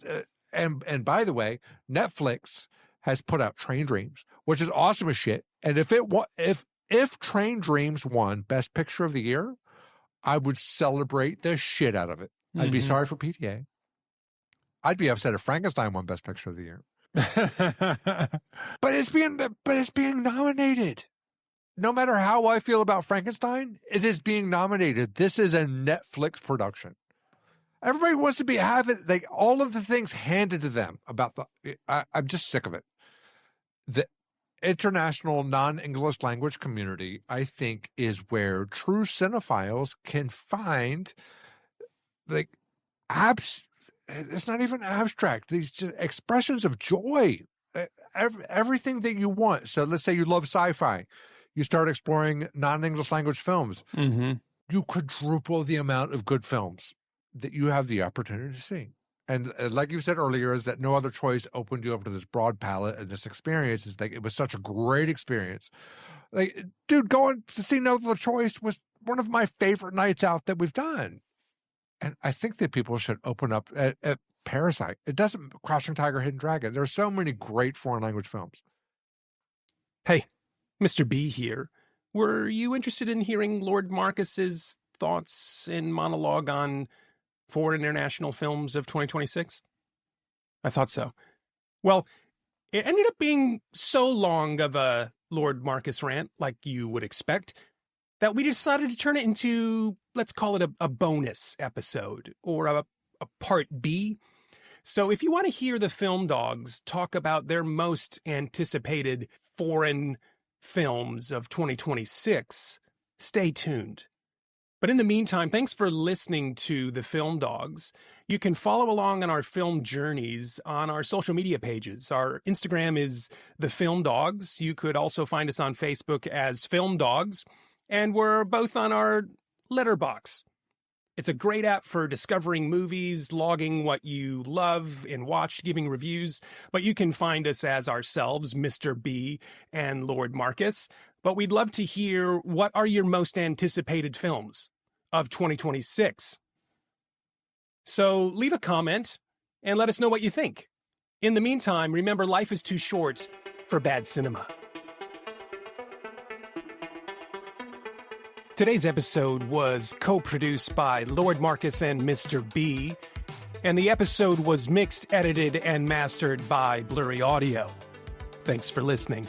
B: And by the way, Netflix has put out Train Dreams, which is awesome as shit. And if Train Dreams won Best Picture of the Year, I would celebrate the shit out of it. Mm-hmm. I'd be sorry for PTA. I'd be upset if Frankenstein won Best Picture of the Year. But it's being nominated. No matter how I feel about Frankenstein, it is being nominated. This is a Netflix production. Everybody wants to have all of the things handed to them about I'm just sick of it. The international non-English language community, I think, is where true cinephiles can find it's not even abstract. These just expressions of joy, everything that you want. So let's say you love sci-fi. You start exploring non-English language films.
C: Mm-hmm.
B: You quadruple the amount of good films that you have the opportunity to see. And like you said earlier, is that no other choice opened you up to this broad palette and this experience. It was such a great experience. Dude, going to see No Other Choice was one of my favorite nights out that we've done. And I think that people should open up at Parasite. It doesn't Crouching Tiger, Hidden Dragon. There are so many great foreign language films.
C: Hey, Mr. B here. Were you interested in hearing Lord Marcus's thoughts in monologue on foreign international films of 2026? I thought so. Well, it ended up being so long of a Lord Marcus rant, like you would expect, that we decided to turn it into, let's call it a bonus episode, or a part B. So if you want to hear the Film Dogs talk about their most anticipated foreign films of 2026, stay tuned. But in the meantime, thanks for listening to the Film Dogs. You can follow along on our film journeys on our social media pages. Our Instagram is The Film Dogs. You could also find us on Facebook as Film Dogs. And we're both on our Letterboxd. It's a great app for discovering movies, logging what you love and watched, giving reviews. But you can find us as ourselves, Mr. B and Lord Marcus. But we'd love to hear, what are your most anticipated films of 2026? So leave a comment and let us know what you think. In the meantime, remember, life is too short for bad cinema. Today's episode was co-produced by Lord Marcus and Mr. B, and the episode was mixed, edited, and mastered by Blurry Audio. Thanks for listening.